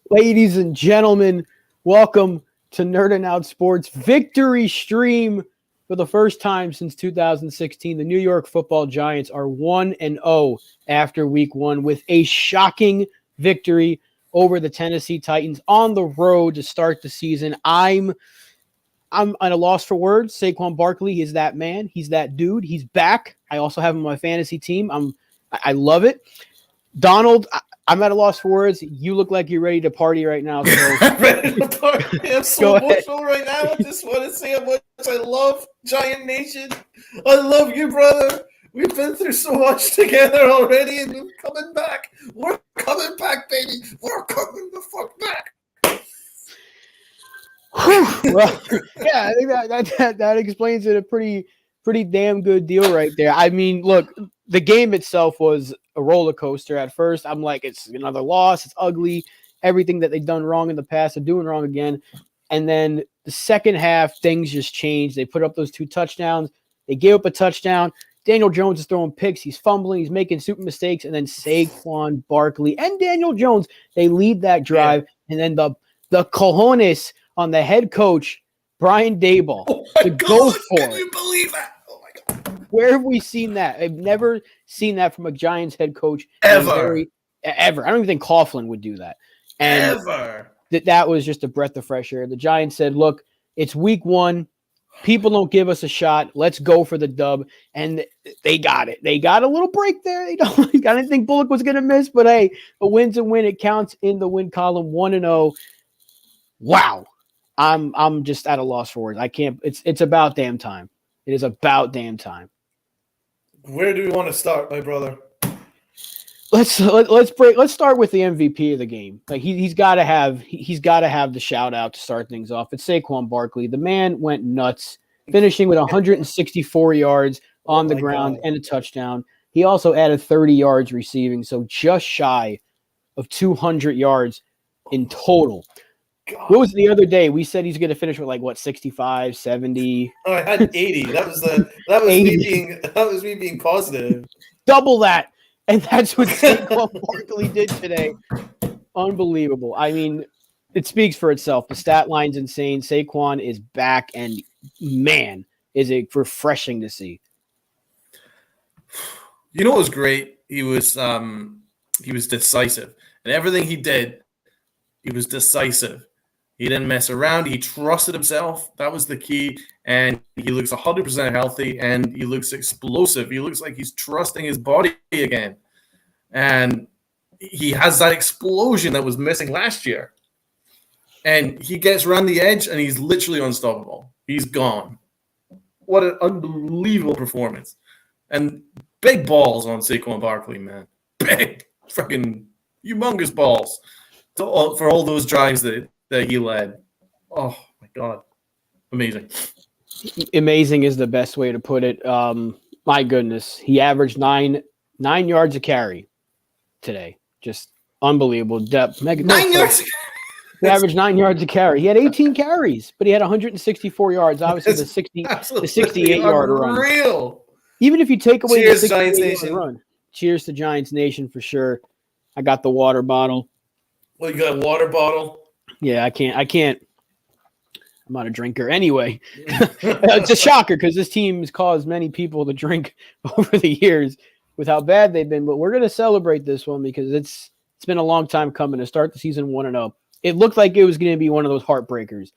Ladies and gentlemen, welcome to NerdingOutSports victory stream. For the first time since 2016, the New York Football Giants are 1-0 after Week 1 with a shocking victory over the Tennessee Titans on the road to start the season. I'm at a loss for words. Saquon Barkley is that man. He's that dude. He's back. I also have him on my fantasy team. I love it. Donald, I'm at a loss for words. You look like you're ready to party right now. So I'm ready to party. I'm so emotional right now. I just want to say how much I love Giant Nation. I love you, brother. We've been through so much together already, and we're coming back. We're coming back, baby. We're coming the fuck back. Well, yeah, I think that explains it a pretty damn good deal right there. I mean, look, the game itself was a roller coaster at first. I'm like, it's another loss. It's ugly. Everything that they've done wrong in the past, they're doing wrong again. And then the second half, things just changed. They put up those 2 touchdowns. They gave up a touchdown. Daniel Jones is throwing picks. He's fumbling. He's making stupid mistakes. And then Saquon Barkley and Daniel Jones, they lead that drive. Yeah. And then the cojones on the head coach, Brian Daboll, to go for it. Can you believe that? Oh, my God. Where have we seen that? I've never seen that from a Giants head coach. Ever. Ever. I don't even think Coughlin would do that. And ever. That was just a breath of fresh air. The Giants said, look, it's Week 1. People don't give us a shot. Let's go for the dub. And they got it. They got a little break there. I didn't think Bullock was going to miss, but hey, a win's a win. It counts in the win column, 1-0. Wow. I'm just at a loss for words. I can't. It's about damn time. It is about damn time. Where do we want to start, my brother? Let's start with the MVP of the game. Like he's got to have the shout out to start things off. It's Saquon Barkley. The man went nuts, finishing with 164 yards on the ground and a touchdown. He also added 30 yards receiving, so just shy of 200 yards in total. God. What was the other day? We said he's going to finish with 65, 70. Oh, I had 80. That was me being positive. Double that. And that's what Saquon Barkley did today. Unbelievable. I mean, it speaks for itself. The stat line's insane. Saquon is back, and man, is it refreshing to see. You know what was great? He was decisive. And everything he did, he was decisive. He didn't mess around. He trusted himself. That was the key. And he looks 100% healthy, and he looks explosive. He looks like he's trusting his body again. And he has that explosion that was missing last year. And he gets around the edge, and he's literally unstoppable. He's gone. What an unbelievable performance. And big balls on Saquon Barkley, man. Big, freaking humongous balls for all those drives that he led. Oh, my God. Amazing. Amazing is the best way to put it. My goodness. He averaged 9 yards a carry today. Just unbelievable depth. 9 yards? He averaged 9 yards a carry. He had 18 carries, but he had 164 yards. Obviously, the 68-yard run. Real. Even if you take away Cheers, the Giants Nation. Run. Cheers to Giants Nation for sure. I got the water bottle. Well, you got a water bottle? Yeah, I can't. I'm not a drinker anyway. It's a shocker because this team has caused many people to drink over the years with how bad they've been. But we're going to celebrate this one because it's been a long time coming to start the season 1-0. It looked like it was going to be one of those heartbreakers.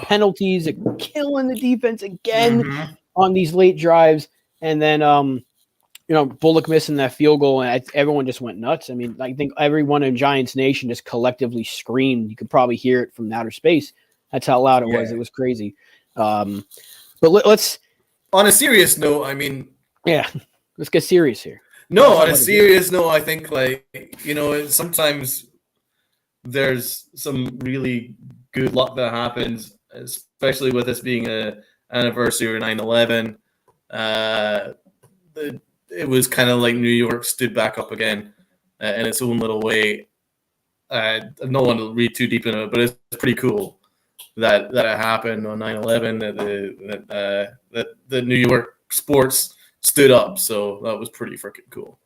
Penalties, killing the defense again on these late drives. And then, Bullock missing that field goal, and everyone just went nuts. I mean, I think everyone in Giants Nation just collectively screamed. You could probably hear it from outer space. That's how loud it was. It was crazy. But let's – on a serious note, I mean – yeah, let's get serious here. No, on a serious note, I think, sometimes there's some really good luck that happens, especially with this being an anniversary of 9/11. It was kind of like New York stood back up again in its own little way. I don't want to read too deep into it, but it's pretty cool that it happened on 9/11, that the New York sports stood up. So that was pretty freaking cool.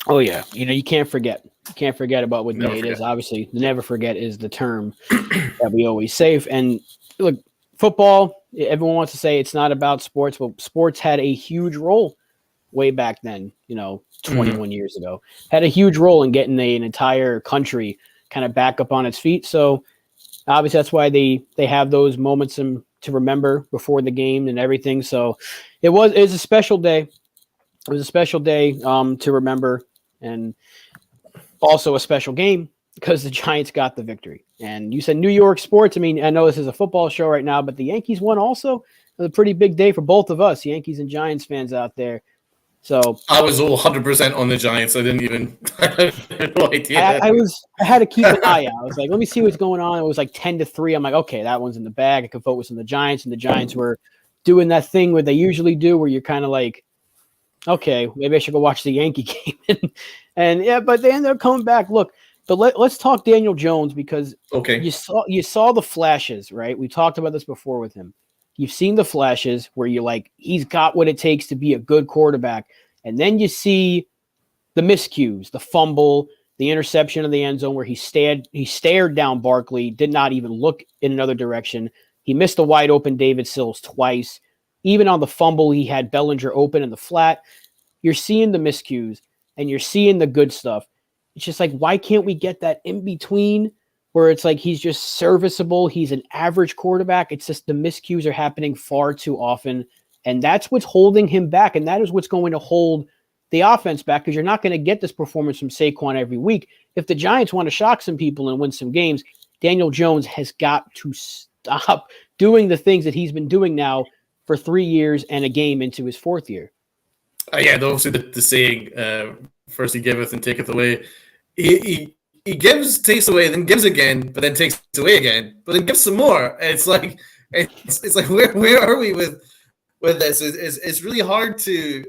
Oh yeah, you can't forget. You can't forget about what Never day it is. forget. Obviously, never forget is the term that we always say. And look, football. Everyone wants to say it's not about sports, but sports had a huge role way back then. 21 years ago, had a huge role in getting an entire country kind of back up on its feet. So obviously, that's why they have those moments to remember before the game and everything. So it was a special day. It was a special day to remember, and also a special game because the Giants got the victory. And you said New York sports. I mean, I know this is a football show right now, but the Yankees won also. It was a pretty big day for both of us, Yankees and Giants fans out there. So I was all 100% on the Giants. I didn't even I had no idea. I had to keep an eye out. I was like, let me see what's going on. It was like 10-3. I'm like, okay, that one's in the bag. I could focus on the Giants, and the Giants were doing that thing where they usually do, where you're kind of like, okay, maybe I should go watch the Yankee game. and yeah, but they ended up coming back. Look, but let's talk Daniel Jones because Okay. you saw the flashes, right? We talked about this before with him. You've seen the flashes where you're like, he's got what it takes to be a good quarterback. And then you see the miscues, the fumble, the interception in the end zone where he stared down Barkley, did not even look in another direction. He missed a wide open David Sills twice. Even on the fumble, he had Bellinger open in the flat. You're seeing the miscues and you're seeing the good stuff. It's just like, why can't we get that in between where it's like he's just serviceable? He's an average quarterback. It's just the miscues are happening far too often. And that's what's holding him back. And that is what's going to hold the offense back because you're not going to get this performance from Saquon every week. If the Giants want to shock some people and win some games, Daniel Jones has got to stop doing the things that he's been doing now for 3 years and a game into his fourth year. Yeah, obviously the saying, first he giveth and taketh away. He gives, takes away, then gives again, but then takes away again, but then gives some more. And it's like where are we with this? It's really hard to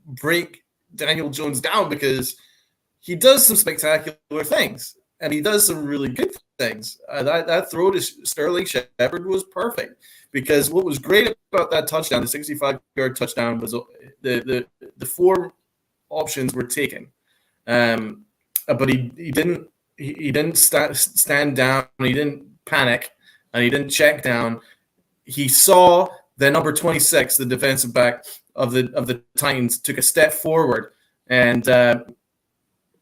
break Daniel Jones down because he does some spectacular things and he does some really good things. That throw to Sterling Shepard was perfect because what was great about that touchdown, the 65-yard touchdown, was the four options were taken, but he didn't stand down, he didn't panic, and he didn't check down. He saw the number 26, the defensive back of the Titans, took a step forward and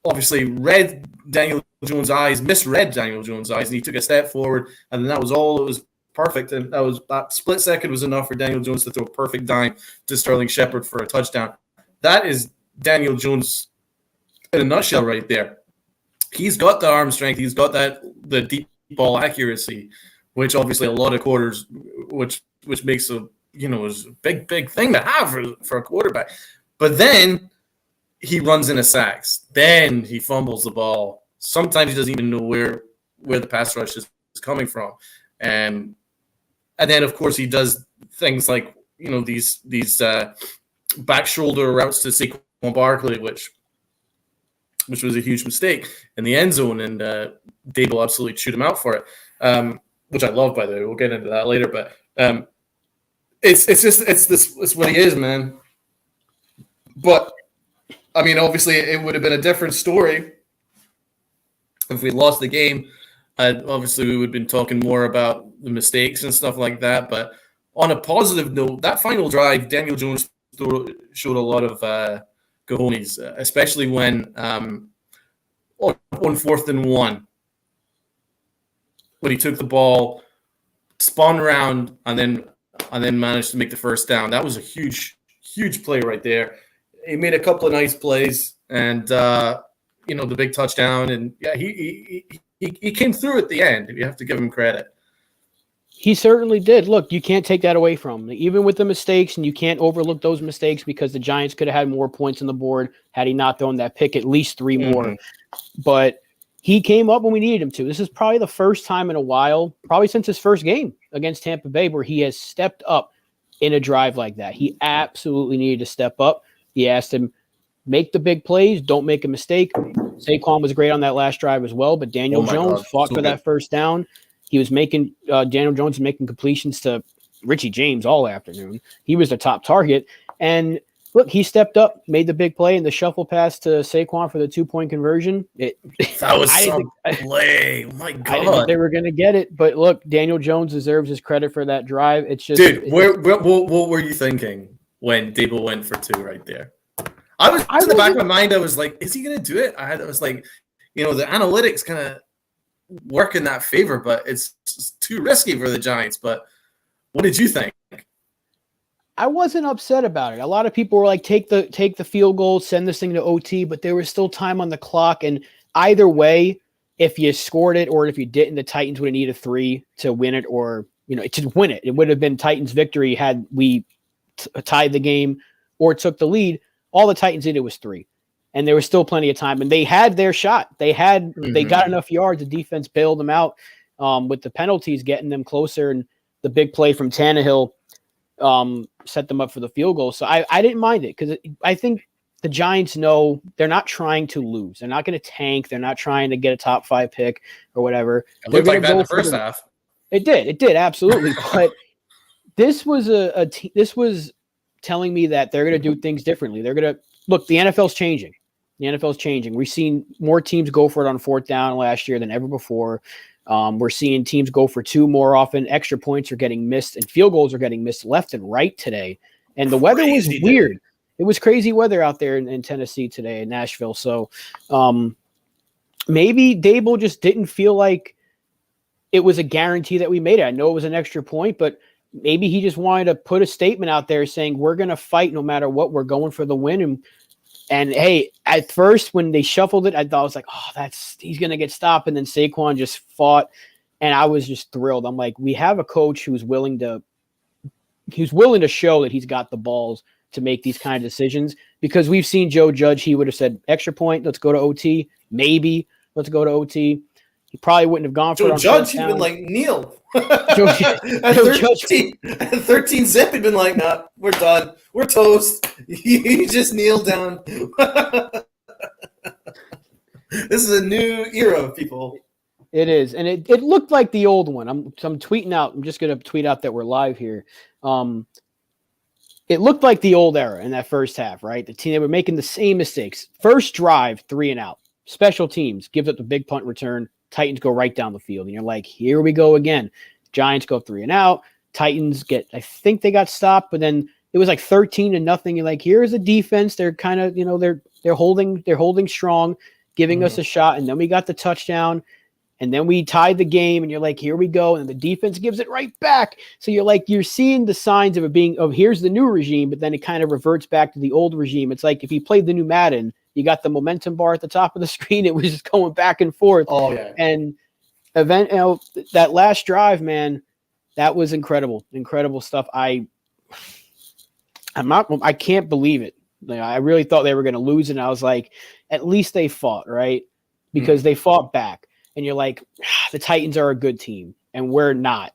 obviously read Daniel Jones' eyes, misread Daniel Jones' eyes, and he took a step forward, and then that was all. It was perfect, and that split second was enough for Daniel Jones to throw a perfect dime to Sterling Shepard for a touchdown. That is Daniel Jones in a nutshell right there. He's got the arm strength. He's got the deep ball accuracy, which obviously a lot of quarters, which makes a big thing to have for a quarterback. But then he runs into sacks. Then he fumbles the ball. Sometimes he doesn't even know where the pass rush is coming from. And then of course he does things like these back shoulder routes to Saquon Barkley, which was a huge mistake in the end zone, and Dable absolutely chewed him out for it, which I love, by the way. We'll get into that later, but it's what he is, man. But I mean, obviously, it would have been a different story if we lost the game. Obviously, we would have been talking more about the mistakes and stuff like that. But on a positive note, that final drive, Daniel Jones showed a lot of cojones, especially when on 4th and 1, when he took the ball, spun around, and then managed to make the first down. That was a huge play right there. He made a couple of nice plays, and the big touchdown, and yeah, he came through at the end. You have to give him credit. He certainly did. Look, you can't take that away from him, even with the mistakes, and you can't overlook those mistakes because the Giants could have had more points on the board had he not thrown that pick, at least 3 more. But he came up when we needed him to. This is probably the first time in a while, probably since his first game against Tampa Bay, where he has stepped up in a drive like that. He absolutely needed to step up. He asked him, make the big plays, don't make a mistake. Saquon was great on that last drive as well, but Daniel Jones fought for that first down. He was Daniel Jones was making completions to Richie James all afternoon. He was the top target. And look, he stepped up, made the big play, and the shuffle pass to Saquon for the 2-point conversion. That was some play. My God. I didn't think they were going to get it. But look, Daniel Jones deserves his credit for that drive. It's just, dude, what were you thinking when Dable went for 2 right there? I was in the back of my mind. I was like, is he going to do it? I was like, the analytics kind of work in that favor, but it's too risky for the Giants. But what did you think? I wasn't upset about it. A lot of people were like, take the field goal, send this thing to OT, but there was still time on the clock. And either way, if you scored it or if you didn't, the Titans would have needed 3 to win it, or to win it. It would have been Titans' victory had we tied the game or took the lead. All the Titans needed was 3, and there was still plenty of time. And they had their shot. They got enough yards. The defense bailed them out with the penalties, getting them closer, and the big play from Tannehill set them up for the field goal. So I didn't mind it because I think the Giants know they're not trying to lose. They're not going to tank. They're not trying to get a top 5 pick or whatever. It looked like that in the first half. It did absolutely. But this was this was telling me that they're going to do things differently. They're going to look. The NFL's changing. We've seen more teams go for it on 4th down last year than ever before. We're seeing teams go for 2 more often. Extra points are getting missed, and field goals are getting missed left and right today. And the weather was weird. It was crazy weather out there in Tennessee today, in Nashville. So maybe Dable just didn't feel like it was a guarantee that we made it. I know it was an extra point, but maybe he just wanted to put a statement out there saying we're going to fight no matter what. We're going for the win. And hey, at first when they shuffled it, I thought, I was like, oh, he's going to get stopped. And then Saquon just fought, and I was just thrilled. I'm like, we have a coach who's willing to show that he's got the balls to make these kind of decisions, because we've seen Joe Judge. He would have said extra point, let's go to OT. Maybe let's go to OT. He probably wouldn't have gone for it. Joe Judge, he'd been like, kneel. At 13 zip, he'd been like, nah, we're done. We're toast. You just kneel down. This is a new era, people. It is. And it looked like the old one. I'm tweeting out. I'm just going to tweet out that we're live here. It looked like the old era in that first half, right? The team, they were making the same mistakes. First drive, 3 and out. Special teams gives up the big punt return. Titans go right down the field. And you're like, here we go again. Giants go 3 and out. Titans I think they got stopped, but then it was like 13-0. You're like, here's a defense. They're kind of, they're holding strong, giving us a shot. And then we got the touchdown. And then we tied the game, and you're like, here we go. And the defense gives it right back. So you're like, you're seeing the signs of it being, here's the new regime, but then it kind of reverts back to the old regime. It's like if you played the new Madden, you got the momentum bar at the top of the screen. It was just going back and forth. Oh, yeah. And that last drive, man, that was incredible. Incredible stuff. I can't believe it. I really thought they were going to lose, and I was like, at least they fought, right? Because they fought back. And you're like, the Titans are a good team, and we're not.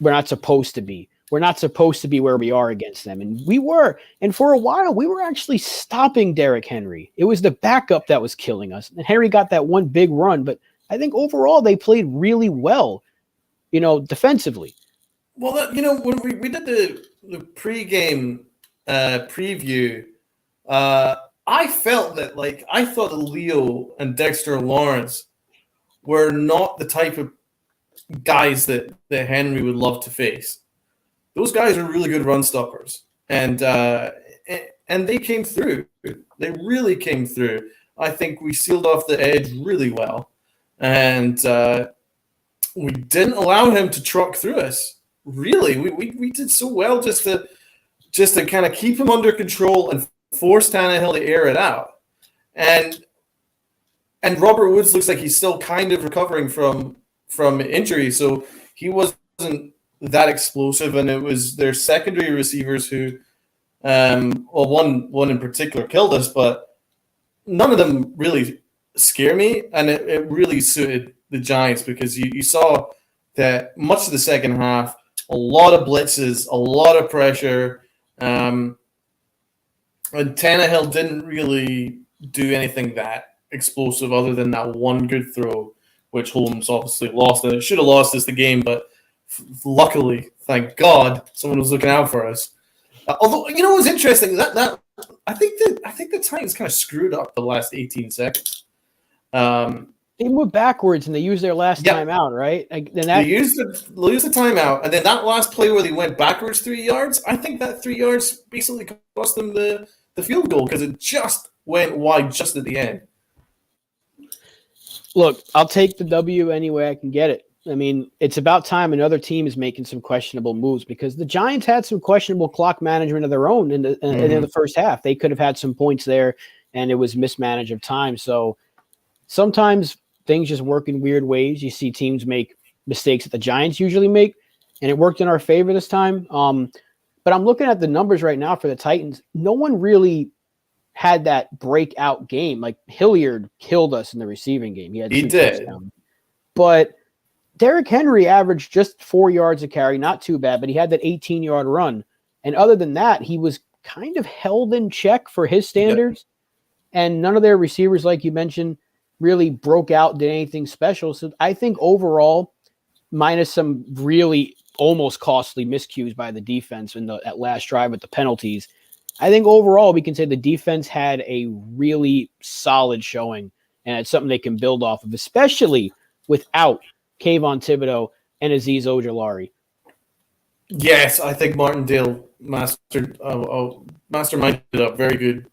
We're not supposed to be. We're not supposed to be where we are against them. And we were. And for a while, we were actually stopping Derrick Henry. It was the backup that was killing us. And Henry got that one big run. But I think overall they played really well, defensively. Well, when we did the pregame preview, I felt that, I thought that Leo and Dexter Lawrence were not the type of guys that Henry would love to face. Those guys are really good run stoppers, and they came through. They really came through. I think we sealed off the edge really well, and we didn't allow him to truck through us. Really, we did so well just to kind of keep him under control and force Tannehill to air it out. And Robert Woods looks like he's still kind of recovering from injury, so he wasn't that explosive. And it was their secondary receivers who, one in particular killed us, but none of them really scare me. And it really suited the Giants because you saw that much of the second half, a lot of blitzes, a lot of pressure, and Tannehill didn't really do anything that explosive other than that one good throw, which Holmes obviously lost. And it should have lost us the game, but luckily, thank God, someone was looking out for us. Although, it was interesting, that I think the Titans kind of screwed up the last 18 seconds. They moved backwards and they used their last Yep. time out, right? Then They lose the timeout, and then that last play where they went backwards 3 yards, I think that 3 yards basically cost them the field goal because it just went wide just at the end. Look, I'll take the W any way I can get it. I mean, it's about time another team is making some questionable moves because the Giants had some questionable clock management of their own in the first half. They could have had some points there, and it was mismanaged of time. So sometimes things just work in weird ways. You see teams make mistakes that the Giants usually make, and it worked in our favor this time. But I'm looking at the numbers right now for the Titans. No one really had that breakout game. Like Hilliard killed us in the receiving game. He did. Touchdowns. But Derrick Henry averaged just 4 yards a carry, not too bad, but he had that 18-yard run. And other than that, he was kind of held in check for his standards. Yep. And none of their receivers, like you mentioned, really broke out, did anything special. So I think overall, minus some really almost costly miscues by the defense in that last drive with the penalties, I think overall we can say the defense had a really solid showing, and it's something they can build off of, especially without Kayvon Thibodeau and Azeez Ojulari. Yes, I think Martindale masterminded a very good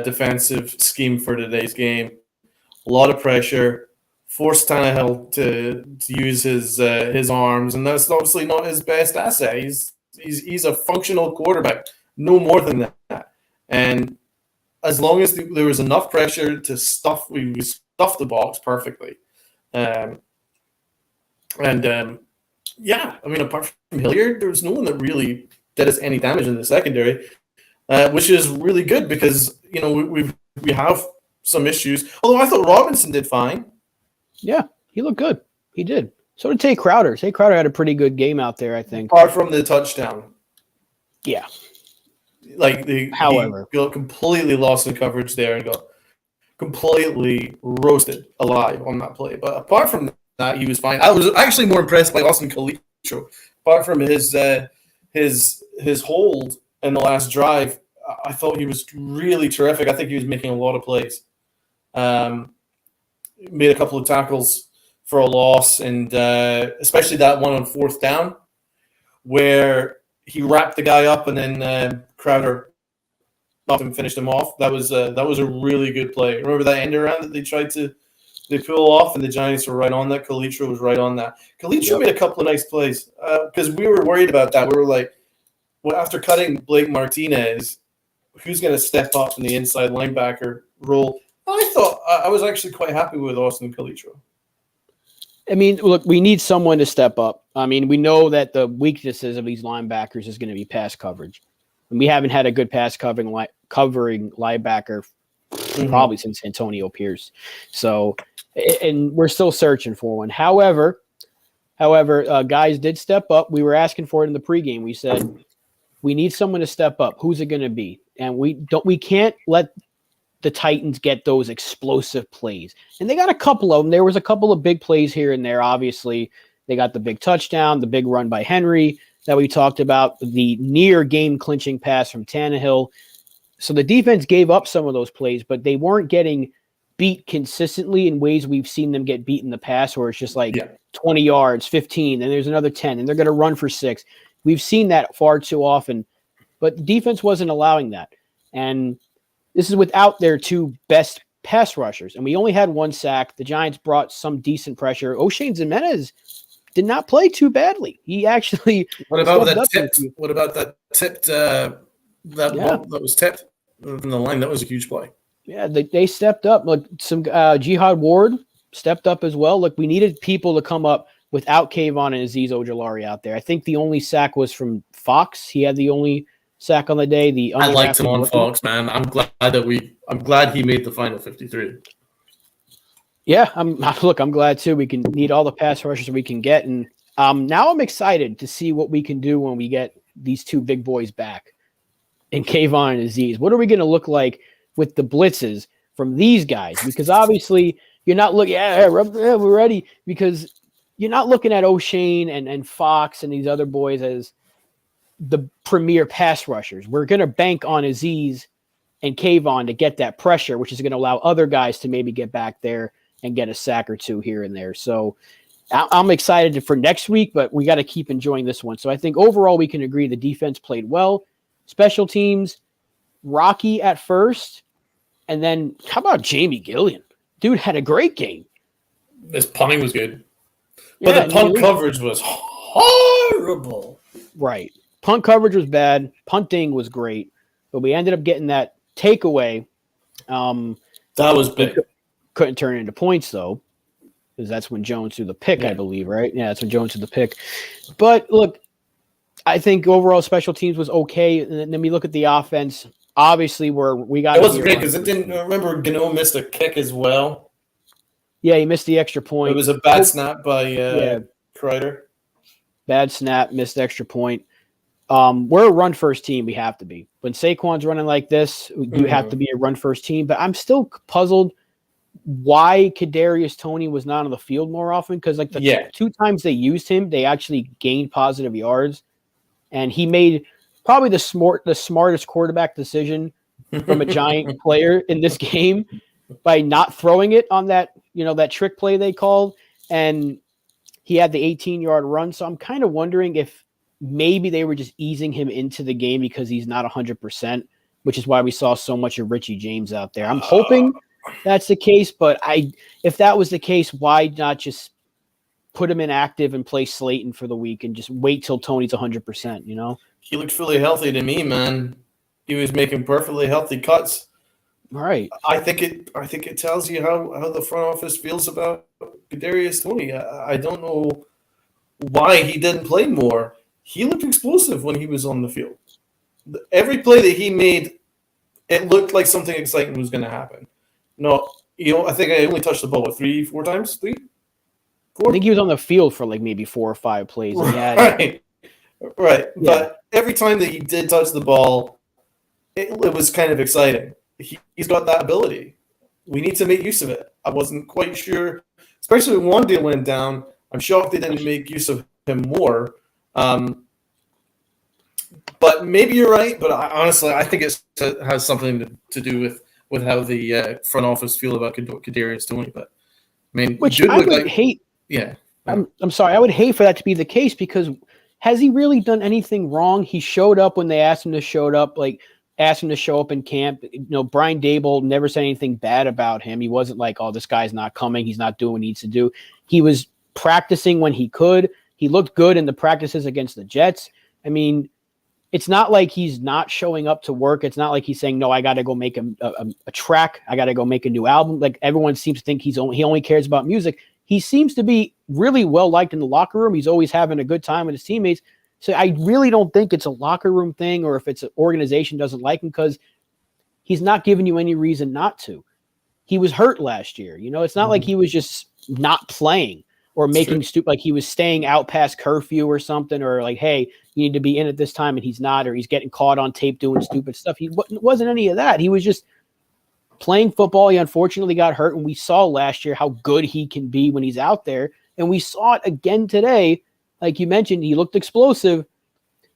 defensive scheme for today's game. A lot of pressure, forced Tannehill to use his arms, and that's obviously not his best asset. He's a functional quarterback, no more than that. And as long as there was enough pressure to stuff the box perfectly. Yeah, I mean, apart from Hilliard, there was no one that really did us any damage in the secondary, which is really good because we have some issues. Although I thought Robinson did fine. Yeah, he looked good. He did. So did Tay Crowder. Tay Crowder had a pretty good game out there, I think. Apart from the touchdown. Yeah. Like he got completely lost in coverage there and got completely roasted alive on that play. But apart from that, he was fine. I was actually more impressed by Austin Calitro. Apart from his hold in the last drive, I thought he was really terrific. I think he was making a lot of plays. Made a couple of tackles for a loss, and especially that one on fourth down where he wrapped the guy up and then Crowder up and finished him off. That was a really good play. Remember that end around that they pull off, and the Giants were right on that. Calitro was right on that. Calitro made a couple of nice plays because we were worried about that. We were like, well, after cutting Blake Martinez, who's going to step up in the inside linebacker role? I thought I was actually quite happy with Austin Calitro. I mean, look, we need someone to step up. I mean, we know that the weaknesses of these linebackers is going to be pass coverage. And we haven't had a good pass covering linebacker probably since Antonio Pierce. So, and we're still searching for one. However, guys did step up. We were asking for it in the pregame. We said, we need someone to step up. Who's it going to be? And we can't let the Titans get those explosive plays. And they got a couple of them. There was a couple of big plays here and there. Obviously, they got the big touchdown, the big run by Henry that we talked about, the near game-clinching pass from Tannehill. So the defense gave up some of those plays, but they weren't getting beat consistently in ways we've seen them get beat in the past, where it's just like 20 yards, 15, and there's another 10, and they're going to run for 6. We've seen that far too often, but the defense wasn't allowing that. And this is without their two best pass rushers, and we only had 1 sack. The Giants brought some decent pressure. O'Shane Ximenez did not play too badly. He actually. What about that tipped? What about that tipped? Ball that was tipped from the line. That was a huge play. Yeah, they stepped up. Look, some Jihad Ward stepped up as well. Look, we needed people to come up without Kayvon and Azeez Ojulari out there. I think the only sack was from Fox. He had the only sack on the day. I liked him on Fox, man. I'm glad he made the final 53. Yeah, I'm glad too. We can need all the pass rushers we can get, and now I'm excited to see what we can do when we get these two big boys back, and Kayvon and Azeez. What are we going to look like with the blitzes from these guys? Because obviously you're not looking. We're ready, because you're not looking at O'Shane and Fox and these other boys as the premier pass rushers. We're going to bank on Azeez and Kayvon to get that pressure, which is going to allow other guys to maybe get back there and get a sack or two here and there. So I'm excited for next week, but we got to keep enjoying this one. So I think overall we can agree the defense played well. Special teams, rocky at first. And then how about Jamie Gillian? Dude had a great game. His punting was good. But the punt coverage was horrible. Right. Punt coverage was bad. Punting was great. But we ended up getting that takeaway. That was big. Couldn't turn it into points, though, because that's when Jones threw the pick, Yeah. I believe, right? Yeah, that's when Jones threw the pick. But, look, I think overall special teams was okay. And then we look at the offense. Obviously, we got. It wasn't great because it didn't. Remember, Gano missed a kick as well. Yeah, he missed the extra point. It was a bad snap by Kreider. Bad snap, missed extra point. We're a run-first team. We have to be. When Saquon's running like this, you have to be a run-first team. But I'm still puzzled why Kadarius Toney was not on the field more often, because like the two times they used him, they actually gained positive yards, and he made probably the smartest quarterback decision from a giant player in this game by not throwing it on that trick play they called, and he had the 18-yard run. So I'm kind of wondering if maybe they were just easing him into the game because he's not 100%, which is why we saw so much of Richie James out there. I'm hoping that's the case, but if that was the case, why not just put him inactive and play Slayton for the week and just wait till Tony's 100%, you know? He looked fully healthy to me, man. He was making perfectly healthy cuts. All right. I think it tells you how the front office feels about Kadarius Toney. I don't know why he didn't play more. He looked explosive when he was on the field. Every play that he made, it looked like something exciting was going to happen. No, I think I only touched the ball 3-4 times. 3, 4. I think he was on the field for like maybe 4 or 5 plays. Right. Yeah. But every time that he did touch the ball, it was kind of exciting. He's got that ability. We need to make use of it. I wasn't quite sure, especially when Wandale went down. I'm shocked they didn't make use of him more. But maybe you're right. But honestly, I think it has something to do with how the front office feel about Kadarius Toney. But I mean, which I would hate. Yeah, I'm sorry. I would hate for that to be the case because has he really done anything wrong? He showed up when they asked him to show up. Asked him to show up in camp. Brian Daboll never said anything bad about him. He wasn't like, oh, this guy's not coming. He's not doing what he needs to do. He was practicing when he could. He looked good in the practices against the Jets. I mean, it's not like he's not showing up to work. It's not like he's saying, no, I got to go make a track. I got to go make a new album. Like everyone seems to think he only cares about music. He seems to be really well liked in the locker room. He's always having a good time with his teammates. So I really don't think it's a locker room thing or if it's an organization doesn't like him because he's not giving you any reason not to. He was hurt last year. It's not like he was just not playing or making stupid, like he was staying out past curfew or something, or like, hey, you need to be in at this time and he's not, or he's getting caught on tape doing stupid stuff. He wasn't any of that. He was just playing football. He unfortunately got hurt, and we saw last year how good he can be when he's out there, and we saw it again today. Like you mentioned, he looked explosive.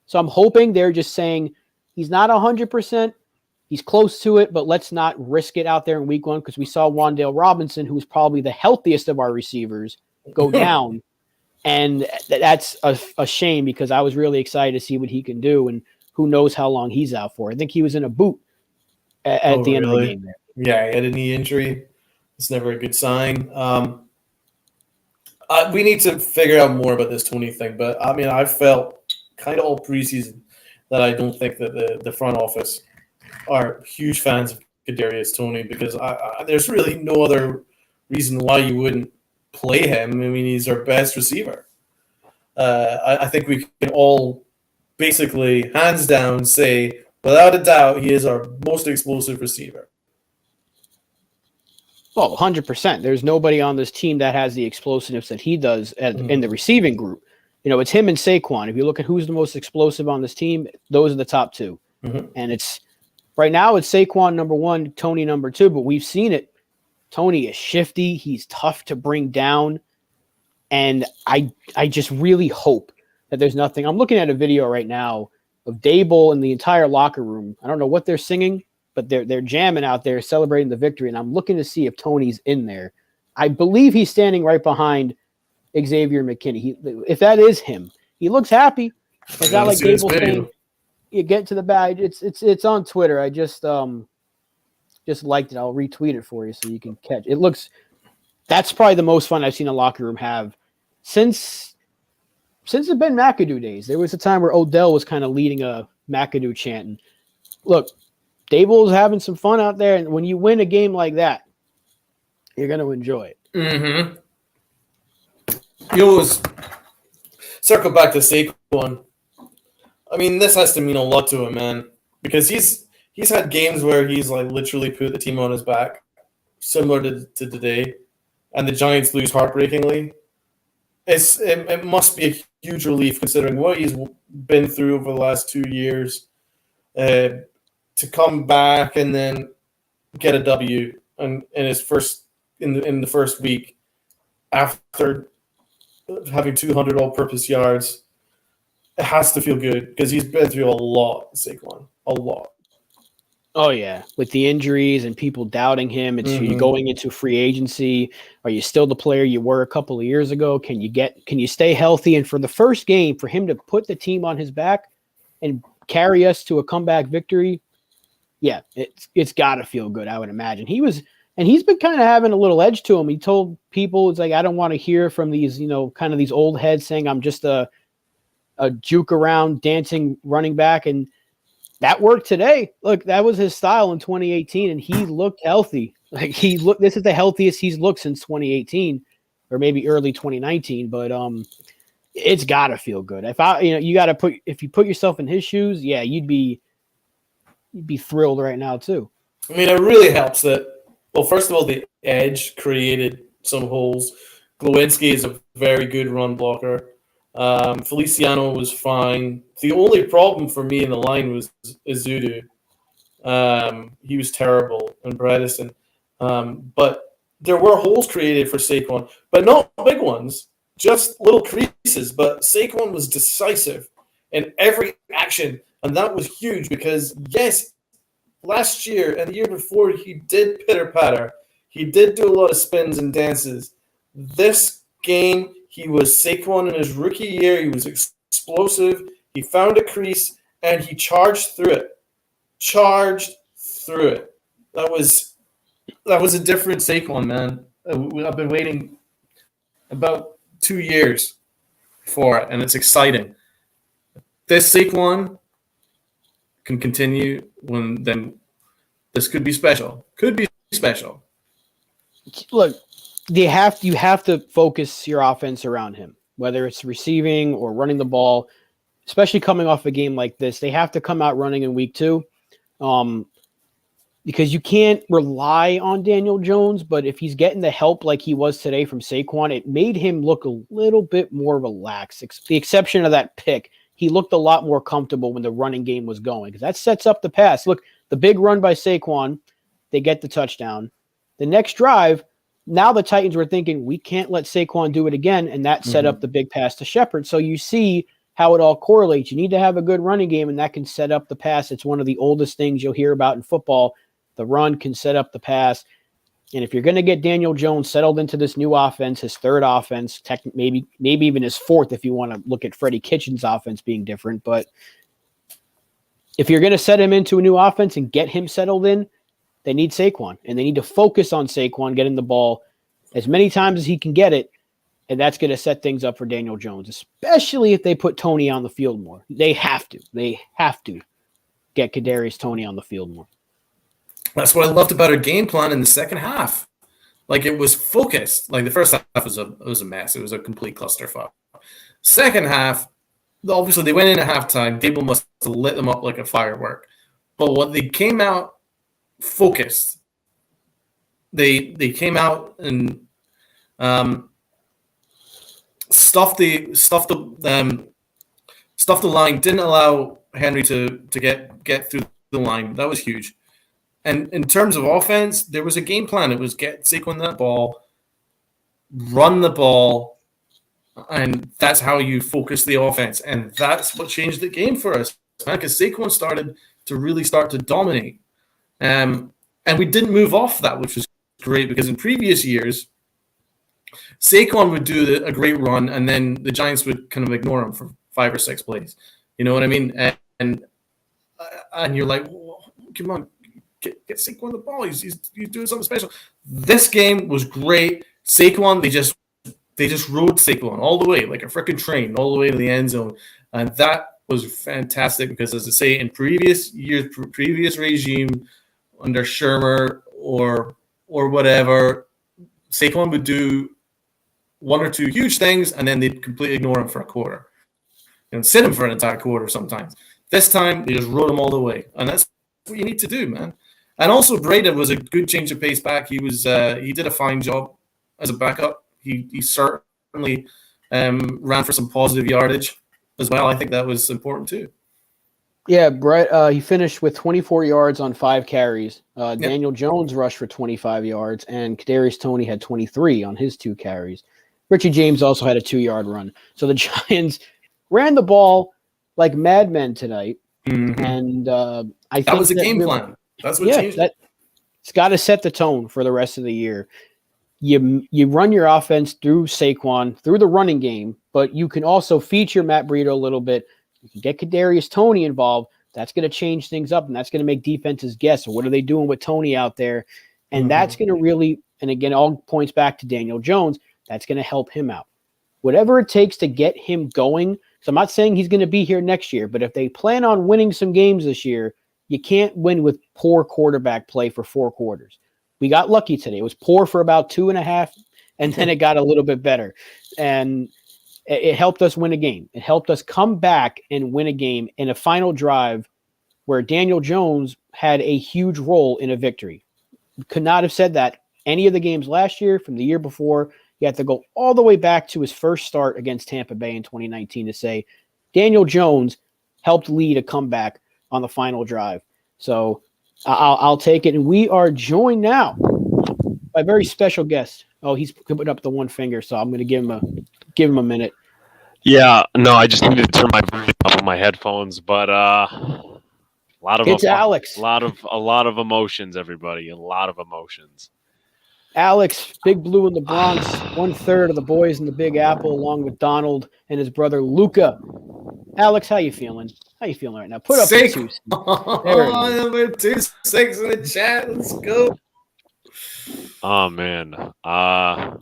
So I'm hoping they're just saying he's not 100%. He's close to it, but let's not risk it out there in week 1 because we saw Wandale Robinson, who's probably the healthiest of our receivers, go down. And that's a shame because I was really excited to see what he can do, and who knows how long he's out for. I think he was in a boot at the end of the game there. Yeah, he had a knee injury. It's never a good sign. We need to figure out more about this Toney thing, but I mean, I felt kind of all preseason that I don't think that the front office are huge fans of Kadarius Toney because there's really no other reason why you wouldn't play him. I mean, he's our best receiver. I think we can all basically, hands down, say, without a doubt, he is our most explosive receiver. Well, 100%. There's nobody on this team that has the explosiveness that he does in the receiving group. It's him and Saquon. If you look at who's the most explosive on this team, those are the top two. And it's right now it's Saquon number 1, Toney number 2, but we've seen it. Toney is shifty. He's tough to bring down. And I just really hope that there's nothing. I'm looking at a video right now of Daboll and the entire locker room. I don't know what they're singing, but they're jamming out there celebrating the victory, and I'm looking to see if Tony's in there. I believe he's standing right behind Xavier McKinney. If that is him, he looks happy. It's not like Gable saying you get to the bag. It's on Twitter. I just liked it. I'll retweet it for you so you can catch. It looks. That's probably the most fun I've seen a locker room have since the Ben McAdoo days. There was a time where Odell was kind of leading a McAdoo chant. And look, Dable's having some fun out there, and when you win a game like that, you're going to enjoy it. Mm-hmm. You always circle back to Saquon. I mean, this has to mean a lot to him, man, because he's had games where he's like literally put the team on his back, similar to today, and the Giants lose heartbreakingly. It must be a huge relief considering what he's been through over the last 2 years, to come back and then get a W in his first in the first week after having 200 all-purpose yards. It has to feel good because he's been through a lot, Saquon, a lot. Oh, yeah. With the injuries and people doubting him, it's you going into free agency. Are you still the player you were a couple of years ago? Can you stay healthy? And for the first game, for him to put the team on his back and carry us to a comeback victory, yeah, it's got to feel good, I would imagine. He's been kind of having a little edge to him. He told people, it's like, I don't want to hear from these, kind of these old heads saying I'm just a juke around dancing running back. And that worked today. Look, that was his style in 2018, and he looked healthy. This is the healthiest he's looked since 2018, or maybe early 2019. But it's got to feel good. If you put yourself in his shoes, yeah, you'd be thrilled right now too. I mean, it really helps that. Well, first of all, the edge created some holes. Glowinski is a very good run blocker. Feliciano was fine. The only problem for me in the line was Izudu. He was terrible, and Bredesen. But there were holes created for Saquon, but not big ones, just little creases. But Saquon was decisive in every action, and that was huge because, yes, last year and the year before, he did pitter-patter. He did do a lot of spins and dances. This game, he was Saquon in his rookie year. He was explosive. He found a crease, and he charged through it. That was a different Saquon, man. I've been waiting about 2 years for it, and it's exciting. This Saquon can continue then this could be special. Could be special. Look, you have to focus your offense around him, whether it's receiving or running the ball, especially coming off a game like this. They have to come out running in week 2, because you can't rely on Daniel Jones, but if he's getting the help like he was today from Saquon, it made him look a little bit more relaxed. The exception of that pick, he looked a lot more comfortable when the running game was going, because that sets up the pass. Look, the big run by Saquon, they get the touchdown. The next drive, now the Titans were thinking, we can't let Saquon do it again, and that set up the big pass to Shepard. So you see how it all correlates. You need to have a good running game, and that can set up the pass. It's one of the oldest things you'll hear about in football. The run can set up the pass. And if you're going to get Daniel Jones settled into this new offense, his third offense, maybe even his fourth if you want to look at Freddie Kitchens' offense being different. But if you're going to set him into a new offense and get him settled in, they need Saquon. And they need to focus on Saquon getting the ball as many times as he can get it. And that's going to set things up for Daniel Jones, especially if they put Tony on the field more. They have to. They have to get Kadarius Toney on the field more. That's what I loved about our game plan in the second half. Like, it was focused. Like, the first half was a mess. It was a complete clusterfuck. Second half, obviously they went in at halftime. Dable must have lit them up like a firework. But what they came out focused. They came out and stuffed the line. Didn't allow Henry to get through the line. That was huge. And in terms of offense, there was a game plan. It was get Saquon that ball, run the ball, and that's how you focus the offense. And that's what changed the game for us, man, because Saquon started to dominate. And we didn't move off that, which was great, because in previous years, Saquon would do a great run, and then the Giants would kind of ignore him for 5 or 6 plays. You know what I mean? And you're like, well, come on, get Saquon the ball. He's doing something special. This game was great. Saquon, they just rode Saquon all the way, like a freaking train, all the way to the end zone. And that was fantastic, because, as I say, in previous years, previous regime, under Shermer or whatever, Saquon would do 1 or 2 huge things, and then they'd completely ignore him for a quarter and sit him for an entire quarter sometimes. This time, they just rode him all the way. And that's what you need to do, man. And also, Breda was a good change of pace back. He did a fine job as a backup. He certainly ran for some positive yardage as well. I think that was important too. Yeah, Brett. He finished with 24 yards on 5 carries. Yep. Daniel Jones rushed for 25 yards, and Kadarius Toney had 23 on his 2 carries. Richie James also had a 2-yard run. So the Giants ran the ball like madmen tonight, and I think that was a game plan. That's what changed it. It's got to set the tone for the rest of the year. You run your offense through Saquon, through the running game, but you can also feature Matt Breida a little bit. You can get Kadarius Toney involved. That's going to change things up, and that's going to make defenses guess, what are they doing with Toney out there? And that's going to really, and again, all points back to Daniel Jones, that's going to help him out. Whatever it takes to get him going. So I'm not saying he's going to be here next year, but if they plan on winning some games this year, you can't win with poor quarterback play for 4 quarters. We got lucky today. It was poor for about 2.5, and then it got a little bit better. And it helped us win a game. It helped us come back and win a game in a final drive where Daniel Jones had a huge role in a victory. Could not have said that any of the games last year, from the year before. You have to go all the way back to his first start against Tampa Bay in 2019 to say Daniel Jones helped lead a comeback on the final drive. So I'll take it. And we are joined now by a very special guest. Oh, he's putting up the one finger, so I'm going to give him a minute. Yeah, no, I just needed to turn my volume up on my headphones, but a lot of Alex. A lot of emotions, everybody, a lot of emotions. Alex, Big Blue in the Bronx, 1/3 of the boys in the Big Apple, along with Donald and his brother Luca. Alex, how you feeling? How you feeling right now? Put up the 2. Number 2-6 in the chat. Let's go. Oh man. Wow.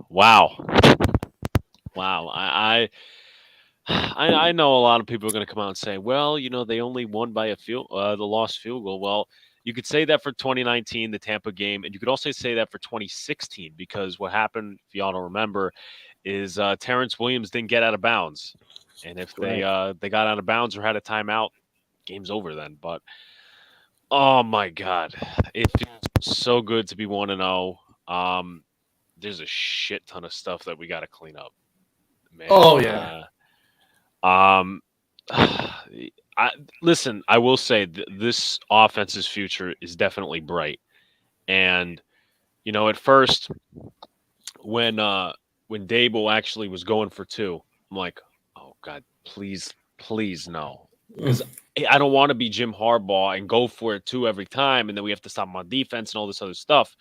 I know a lot of people are going to come out and say, well, they only won by the lost field goal. Well, you could say that for 2019, the Tampa game, and you could also say that for 2016, because what happened, if y'all don't remember, is Terrence Williams didn't get out of bounds. And if they got out of bounds or had a timeout, game's over then. But, oh, my God. It feels so good to be 1-0. There's a shit ton of stuff that we got to clean up. Man, oh, yeah. Listen, I will say this offense's future is definitely bright. And, at first, when Dable actually was going for 2, I'm like, oh, God, please no. Because I don't want to be Jim Harbaugh and go for it 2 every time, and then we have to stop him on defense and all this other stuff.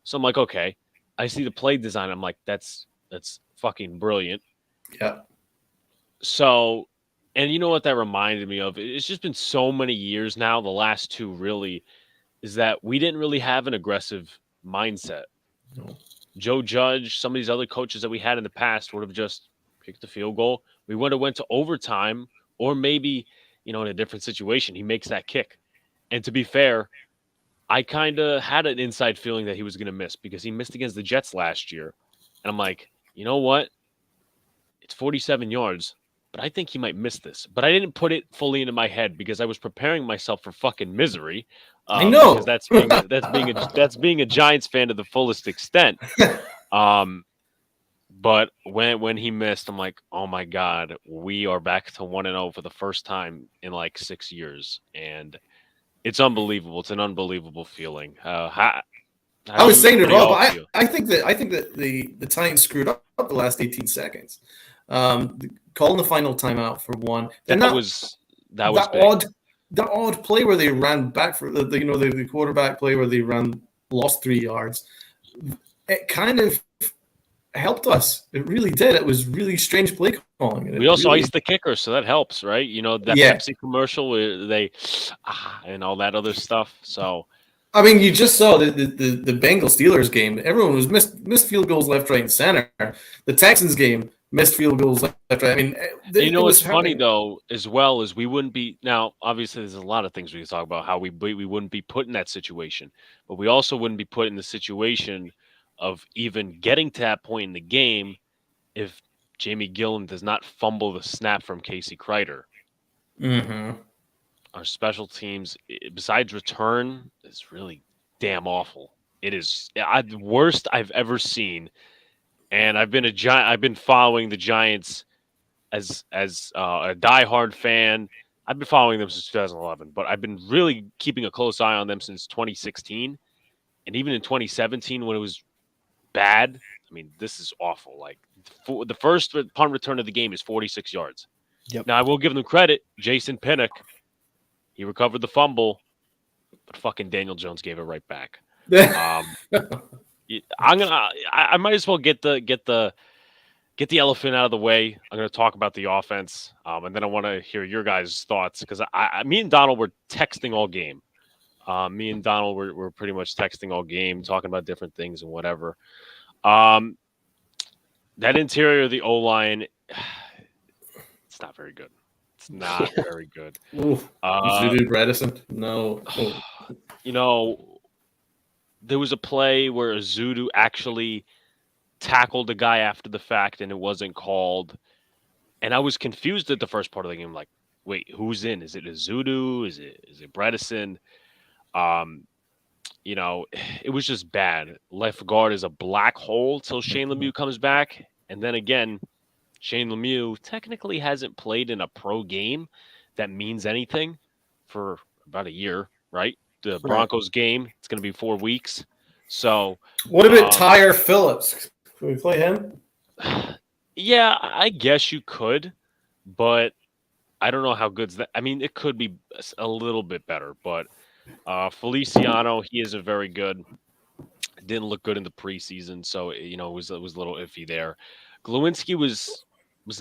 So I'm like, okay. I see the play design. I'm like, that's fucking brilliant. Yeah. So, and you know what that reminded me of? It's just been so many years now, the last 2 really, is that we didn't really have an aggressive mindset. No. Joe Judge, some of these other coaches that we had in the past would have just picked the field goal. We would have went to overtime, or maybe, in a different situation, he makes that kick. And to be fair, I kind of had an inside feeling that he was going to miss, because he missed against the Jets last year. And I'm like, you know what? It's 47 yards. But I think he might miss this. But I didn't put it fully into my head, because I was preparing myself for fucking misery. I know. Because that's being a Giants fan to the fullest extent. But when he missed, I'm like, oh my God, we are back to 1-0 for the first time in like 6 years, and it's unbelievable. It's an unbelievable feeling. I was saying to Rob, I think that the Titans screwed up the last 18 seconds. Calling the final timeout for 1. That was big. Odd. the odd play where they ran back for the quarterback play where they lost 3 yards. It kind of helped us. It really did. It was really strange play calling. We also iced the kicker, so that helps, right? That Yeah. Pepsi commercial where they and all that other stuff. So, I mean, you just saw the Bengals Steelers game. Everyone was missed field goals left, right, and center. The Texans game missed field goals left, right. I mean, what's funny though, as well, is we wouldn't be now. Obviously, there's a lot of things we can talk about how we wouldn't be put in that situation, but we also wouldn't be put in the situation of even getting to that point in the game if Jamie Gillan does not fumble the snap from Casey Kreider. Mm-hmm. Our special teams, besides return, is really damn awful. It is the worst I've ever seen, and I've been following the Giants as a diehard fan. I've been following them since 2011, but I've been really keeping a close eye on them since 2016, and even in 2017 when it was bad. I mean, this is awful. Like the first punt return of the game is 46 yards. Yep. Now I will give them credit. Jason Pinnock, he recovered the fumble, but fucking Daniel Jones gave it right back. I might as well get the elephant out of the way. I'm gonna talk about the offense, and then I want to hear your guys' thoughts because me and Donald were texting all game. Me and Donald were pretty much texting all game, talking about different things and whatever. That interior of the O-line, it's not very good. It's not very good. Zudu Bredesen? No. There was a play where Zudu actually tackled a guy after the fact and it wasn't called. And I was confused at the first part of the game. Like, wait, who's in? Is it a Zudu? Is it Bredesen? It was just bad. Left guard is a black hole till Shane Lemieux comes back. And then again, Shane Lemieux technically hasn't played in a pro game that means anything for about a year, right? The Broncos game, it's going to be 4 weeks. So, what about Tyre Phillips? Can we play him? Yeah, I guess you could, but I don't know how good's that. I mean, it could be a little bit better, but Feliciano, he isn't very good. Didn't look good in the preseason, so it was a little iffy there. Glowinski was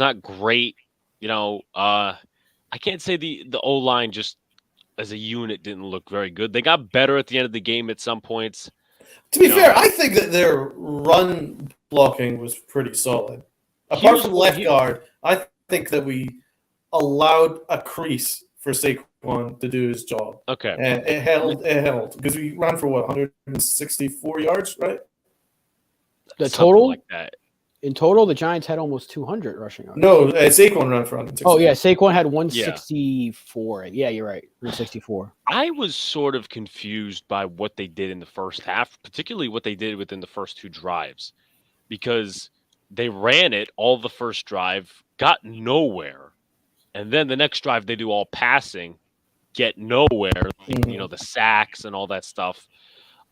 not great. I can't say the O-line just as a unit didn't look very good. They got better at the end of the game at some points. To be fair, I think that their run blocking was pretty solid. Apart from left guard, I think that we allowed a crease for Saquon to do his job. Okay. And it held because we ran for 164 yards, right? The Something total? like that. In total, the Giants had almost 200 rushing yards. No, Saquon ran for 164. Oh, yeah. Saquon had 164. Yeah, you're right. 164. I was sort of confused by what they did in the first half, particularly what they did within the first 2 drives, because they ran it all the first drive, got nowhere, and then the next drive they do all passing, get nowhere, the sacks and all that stuff.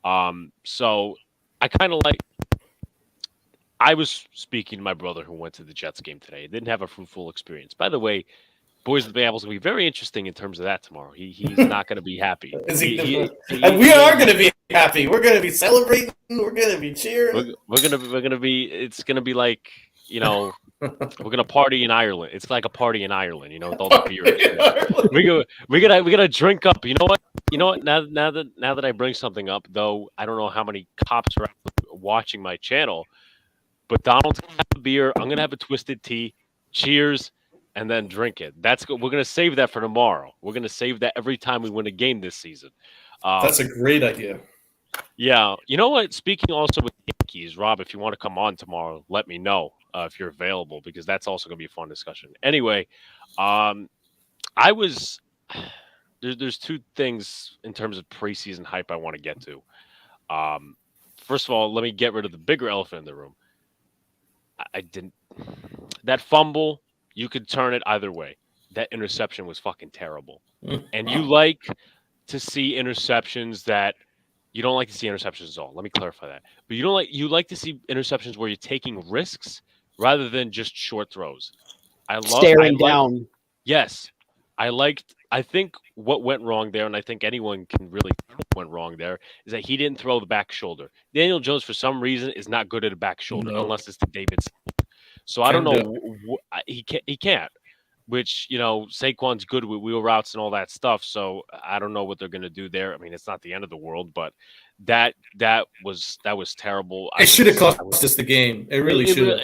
So I kind of like. I was speaking to my brother who went to the Jets game today. He didn't have a fruitful experience. By the way, Boys of the Apples will be very interesting in terms of that tomorrow. He's not going to be happy. And we are going to be happy. We're going to be celebrating. We're going to be cheering. We're going to be. It's going to be like we're going to party in Ireland. It's like a party in Ireland, with all the beer. We gotta drink up. You know what? Now that I bring something up, though, I don't know how many cops are watching my channel. But Donald's gonna have a beer. I'm gonna have a twisted tea. Cheers, and then drink it. That's good. We're gonna save that for tomorrow. We're gonna save that every time we win a game this season. That's a great idea. Yeah. You know what? Speaking also with the Yankees, Rob, if you want to come on tomorrow, let me know if you're available because that's also gonna be a fun discussion. Anyway, there's 2 things in terms of preseason hype I want to get to. First of all, let me get rid of the bigger elephant in the room. I didn't. That fumble, you could turn it either way. That interception was fucking terrible. And you like to see interceptions that you don't like to see interceptions at all. Let me clarify that. But you like to see interceptions where you're taking risks rather than just short throws. Staring down. Yes. I think what went wrong there, and I think anyone can really tell what went wrong there, is that he didn't throw the back shoulder. Daniel Jones, for some reason, is not good at a back shoulder No, unless it's to David. So I don't can't do it. know. He can't. He can't. Which Saquon's good with wheel routes and all that stuff. So I don't know what they're going to do there. I mean, it's not the end of the world, but that was terrible. It should have cost us the game. It really should have.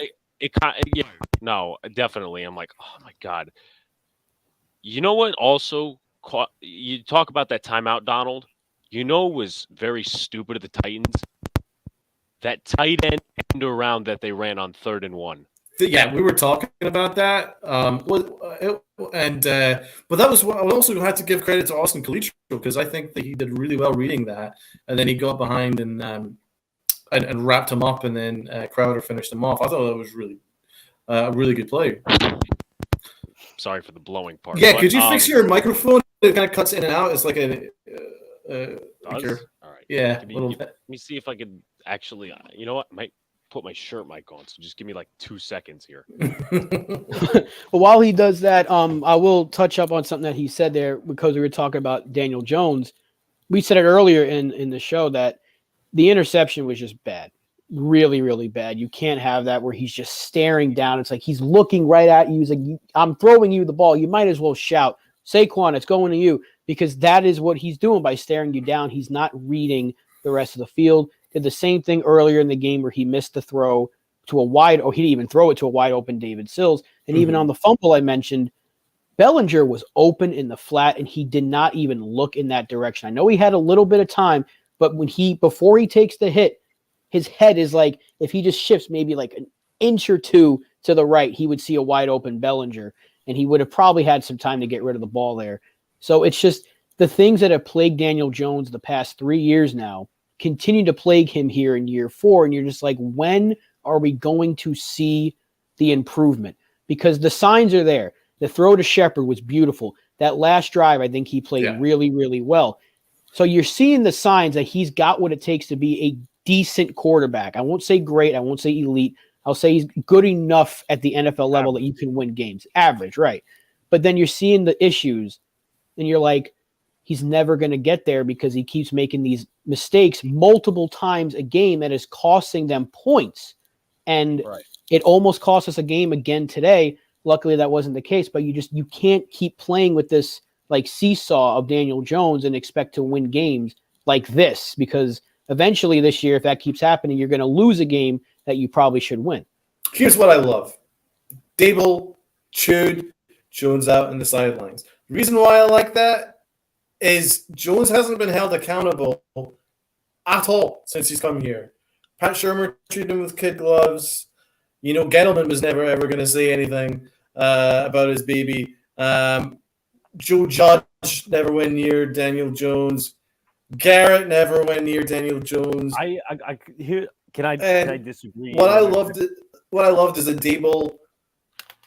Yeah, no, definitely. I'm like, oh my god. You know what? Also, you talk about that timeout, Donald. You know, was very stupid of the Titans. That tight end around that they ran on 3rd and 1. Yeah, we were talking about that. But that was what I also had to give credit to Austin Calitro, because I think that he did really well reading that, and then he got behind and wrapped him up, and then Crowder finished him off. I thought that was really a really good play. Sorry for the blowing part. Yeah, could you fix your microphone? It kind of cuts in and out. It's like a. All right. Yeah. Let me see if I could actually. You know what? I might put my shirt mic on. So just give me like 2 seconds here. Well, while he does that, I will touch up on something that he said there, because we were talking about Daniel Jones. We said it earlier in the show that the interception was just bad. Really, really bad. You can't have that where he's just staring down. It's like he's looking right at you. He's like, I'm throwing you the ball. You might as well shout, Saquon, it's going to you, because that is what he's doing by staring you down. He's not reading the rest of the field. Did the same thing earlier in the game where he missed the throw to a wide, or he didn't even throw it to a wide open David Sills. And even on the fumble I mentioned, Bellinger was open in the flat and he did not even look in that direction. I know he had a little bit of time, but before he takes the hit, his head is like, if he just shifts maybe like an inch or two to the right, he would see a wide open Bellinger, and he would have probably had some time to get rid of the ball there. So it's just the things that have plagued Daniel Jones the past 3 years now continue to plague him here in year 4. And you're just like, when are we going to see the improvement? Because the signs are there. The throw to Shepard was beautiful. That last drive, I think he played really, really well. So you're seeing the signs that he's got what it takes to be a decent quarterback. I won't say great. I won't say elite. I'll say he's good enough at the NFL level that you can win games. Average, right? But then you're seeing the issues, and you're like, he's never going to get there because he keeps making these mistakes multiple times a game that is costing them points. And it almost cost us a game again today. Luckily, that wasn't the case. But you can't keep playing with this like seesaw of Daniel Jones and expect to win games like this, because eventually this year, if that keeps happening, you're going to lose a game that you probably should win. Here's what I love. Dable chewed Jones out in the sidelines. The reason why I like that is Jones hasn't been held accountable at all since he's come here. Pat Shurmur treated him with kid gloves. Gettleman was never, ever going to say anything about his baby. Joe Judge never went near Daniel Jones. Garrett never went near Daniel Jones. Can I disagree? What I loved is that Dable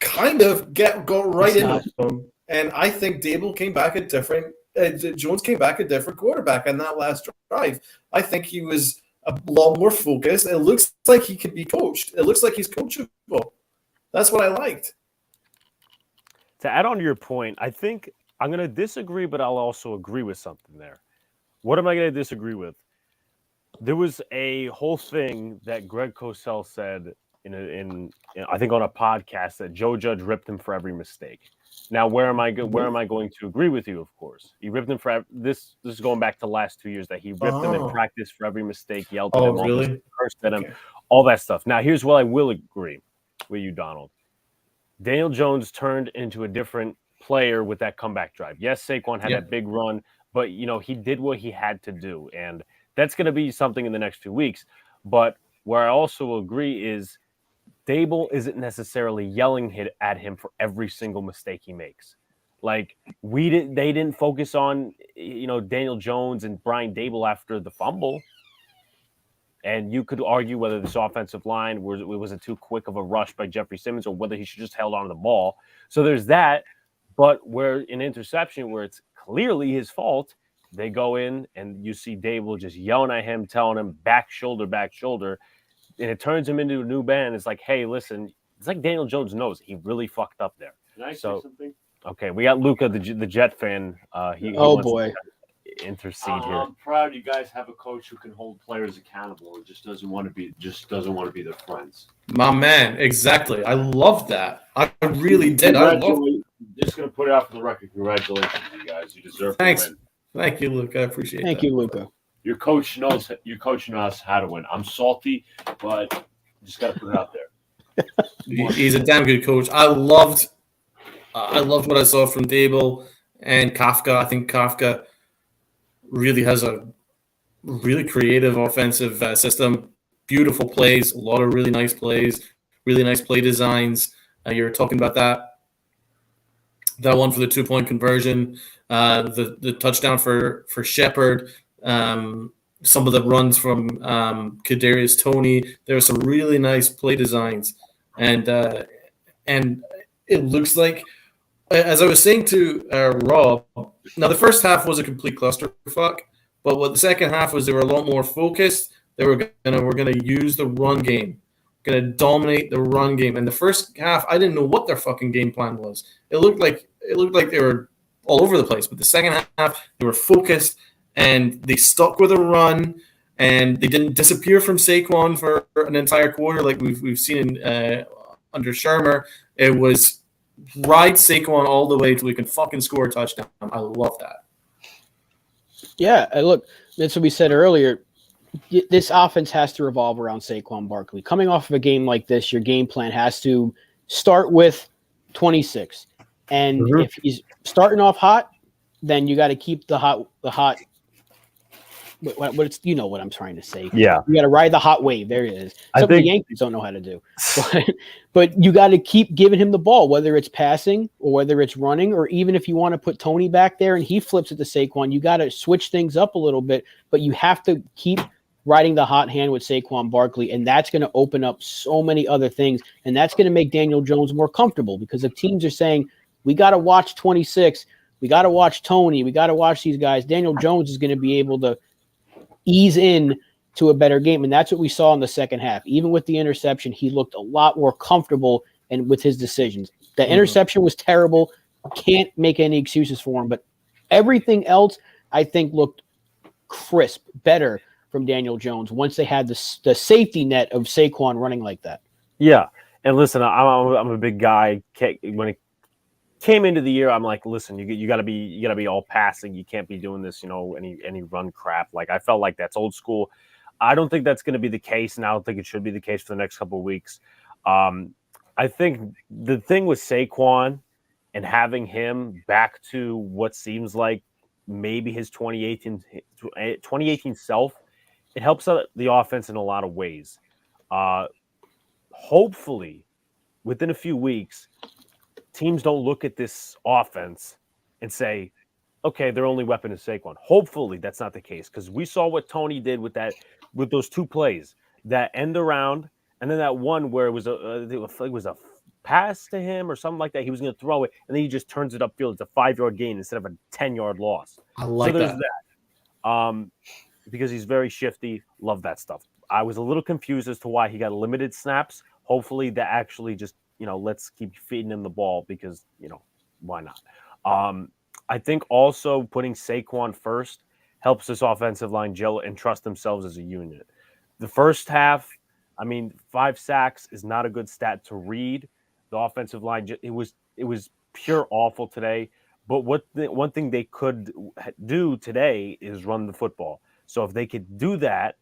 kind of got right into him, and I think Dable came back Jones came back a different quarterback in that last drive. I think he was a lot more focused. It looks like he could be coached. It looks like he's coachable. That's what I liked. To add on to your point, I think I'm going to disagree, but I'll also agree with something there. What am I going to disagree with? There was a whole thing that Greg Cosell said in I think on a podcast that Joe Judge ripped him for every mistake. Now, where am I going to agree with you? Of course, he ripped him for this. This is going back to the last 2 years that he ripped him in practice for every mistake, yelled at him, really? cursed at him, all that stuff. Now, here's what I will agree with you, Donald. Daniel Jones turned into a different player with that comeback drive. Yes, Saquon had that big run, but he did what he had to do, and that's going to be something in the next 2 weeks. But where I also agree is Dable isn't necessarily yelling at him for every single mistake he makes. Like they didn't focus on Daniel Jones and Brian Dable after the fumble. And you could argue whether this offensive line was it too quick of a rush by Jeffrey Simmons or whether he should just held on to the ball. So there's that. But where an interception where it's clearly his fault, they go in and you see Dable just yelling at him, telling him back shoulder, and it turns him into a new man. It's like, hey, listen, it's like Daniel Jones knows he really fucked up there. Can I say something? Okay, we got Luca, the Jet fan. He Oh wants boy. to intercede here. I'm proud you guys have a coach who can hold players accountable. It just doesn't want to be their friends. My man, exactly. I love that. I really did. Just gonna put it out for the record. Congratulations, you guys. You deserve Thanks. to win. Thank you, Luke. I appreciate that. Thank you, Luca. Your coach knows how to win. I'm salty, but just got to put it out there. He's a damn good coach. I loved what I saw from Dable and Kafka. I think Kafka really has a really creative offensive system. Beautiful plays, a lot of really nice plays, really nice play designs. You were talking about that one for the 2-point conversion, the touchdown for Shepard, some of the runs from Kadarius Toney. There were some really nice play designs, and it looks like, as I was saying to Rob, now the first half was a complete clusterfuck, but what the second half was, they were a lot more focused. We're gonna use the run game, gonna dominate the run game. And the first half, I didn't know what their fucking game plan was. It looked like they were all over the place. But the second half, they were focused and they stuck with a run, and they didn't disappear from Saquon for an entire quarter like we've seen under Shermer. It was ride Saquon all the way till we can fucking score a touchdown. I love that. Yeah, look, that's what we said earlier. This offense has to revolve around Saquon Barkley. Coming off of a game like this, your game plan has to start with 26. And if he's starting off hot, then you got to keep the hot. What you know what I'm trying to say. Yeah, you got to ride the hot wave. There it is. Something the Yankees don't know how to do. But you got to keep giving him the ball, whether it's passing or whether it's running, or even if you want to put Toney back there and he flips it to Saquon, you got to switch things up a little bit. But you have to keep riding the hot hand with Saquon Barkley, and that's going to open up so many other things, and that's going to make Daniel Jones more comfortable, because if teams are saying, we got to watch 26, we got to watch Toney, we got to watch these guys, Daniel Jones is going to be able to ease in to a better game, and that's what we saw in the second half. Even with the interception, he looked a lot more comfortable and with his decisions. The interception was terrible. Can't make any excuses for him, but everything else I think looked crisp, better from Daniel Jones once they had the safety net of Saquon running like that. Yeah, and listen, I'm a big guy. When it came into the year, I'm like, listen, you got to be all passing. You can't be doing this, any run crap. Like, I felt like that's old school. I don't think that's going to be the case, and I don't think it should be the case for the next couple of weeks. I think the thing with Saquon and having him back to what seems like maybe his 2018 self, it helps out the offense in a lot of ways. Hopefully, within a few weeks, teams don't look at this offense and say, okay, their only weapon is Saquon. Hopefully, that's not the case, because we saw what Toney did with those two plays, that end around, and then that one where it was a pass to him or something like that. He was going to throw it, and then he just turns it upfield. It's a 5-yard gain instead of a 10-yard loss. I like so there's that. Because he's very shifty. Love that stuff. I was a little confused as to why he got limited snaps. Hopefully that actually just, let's keep feeding him the ball, because, why not? I think also putting Saquon first helps this offensive line gel and trust themselves as a unit. The first half, 5 sacks is not a good stat to read. The offensive line, it was pure awful today. But one thing they could do today is run the football. So if they could do that,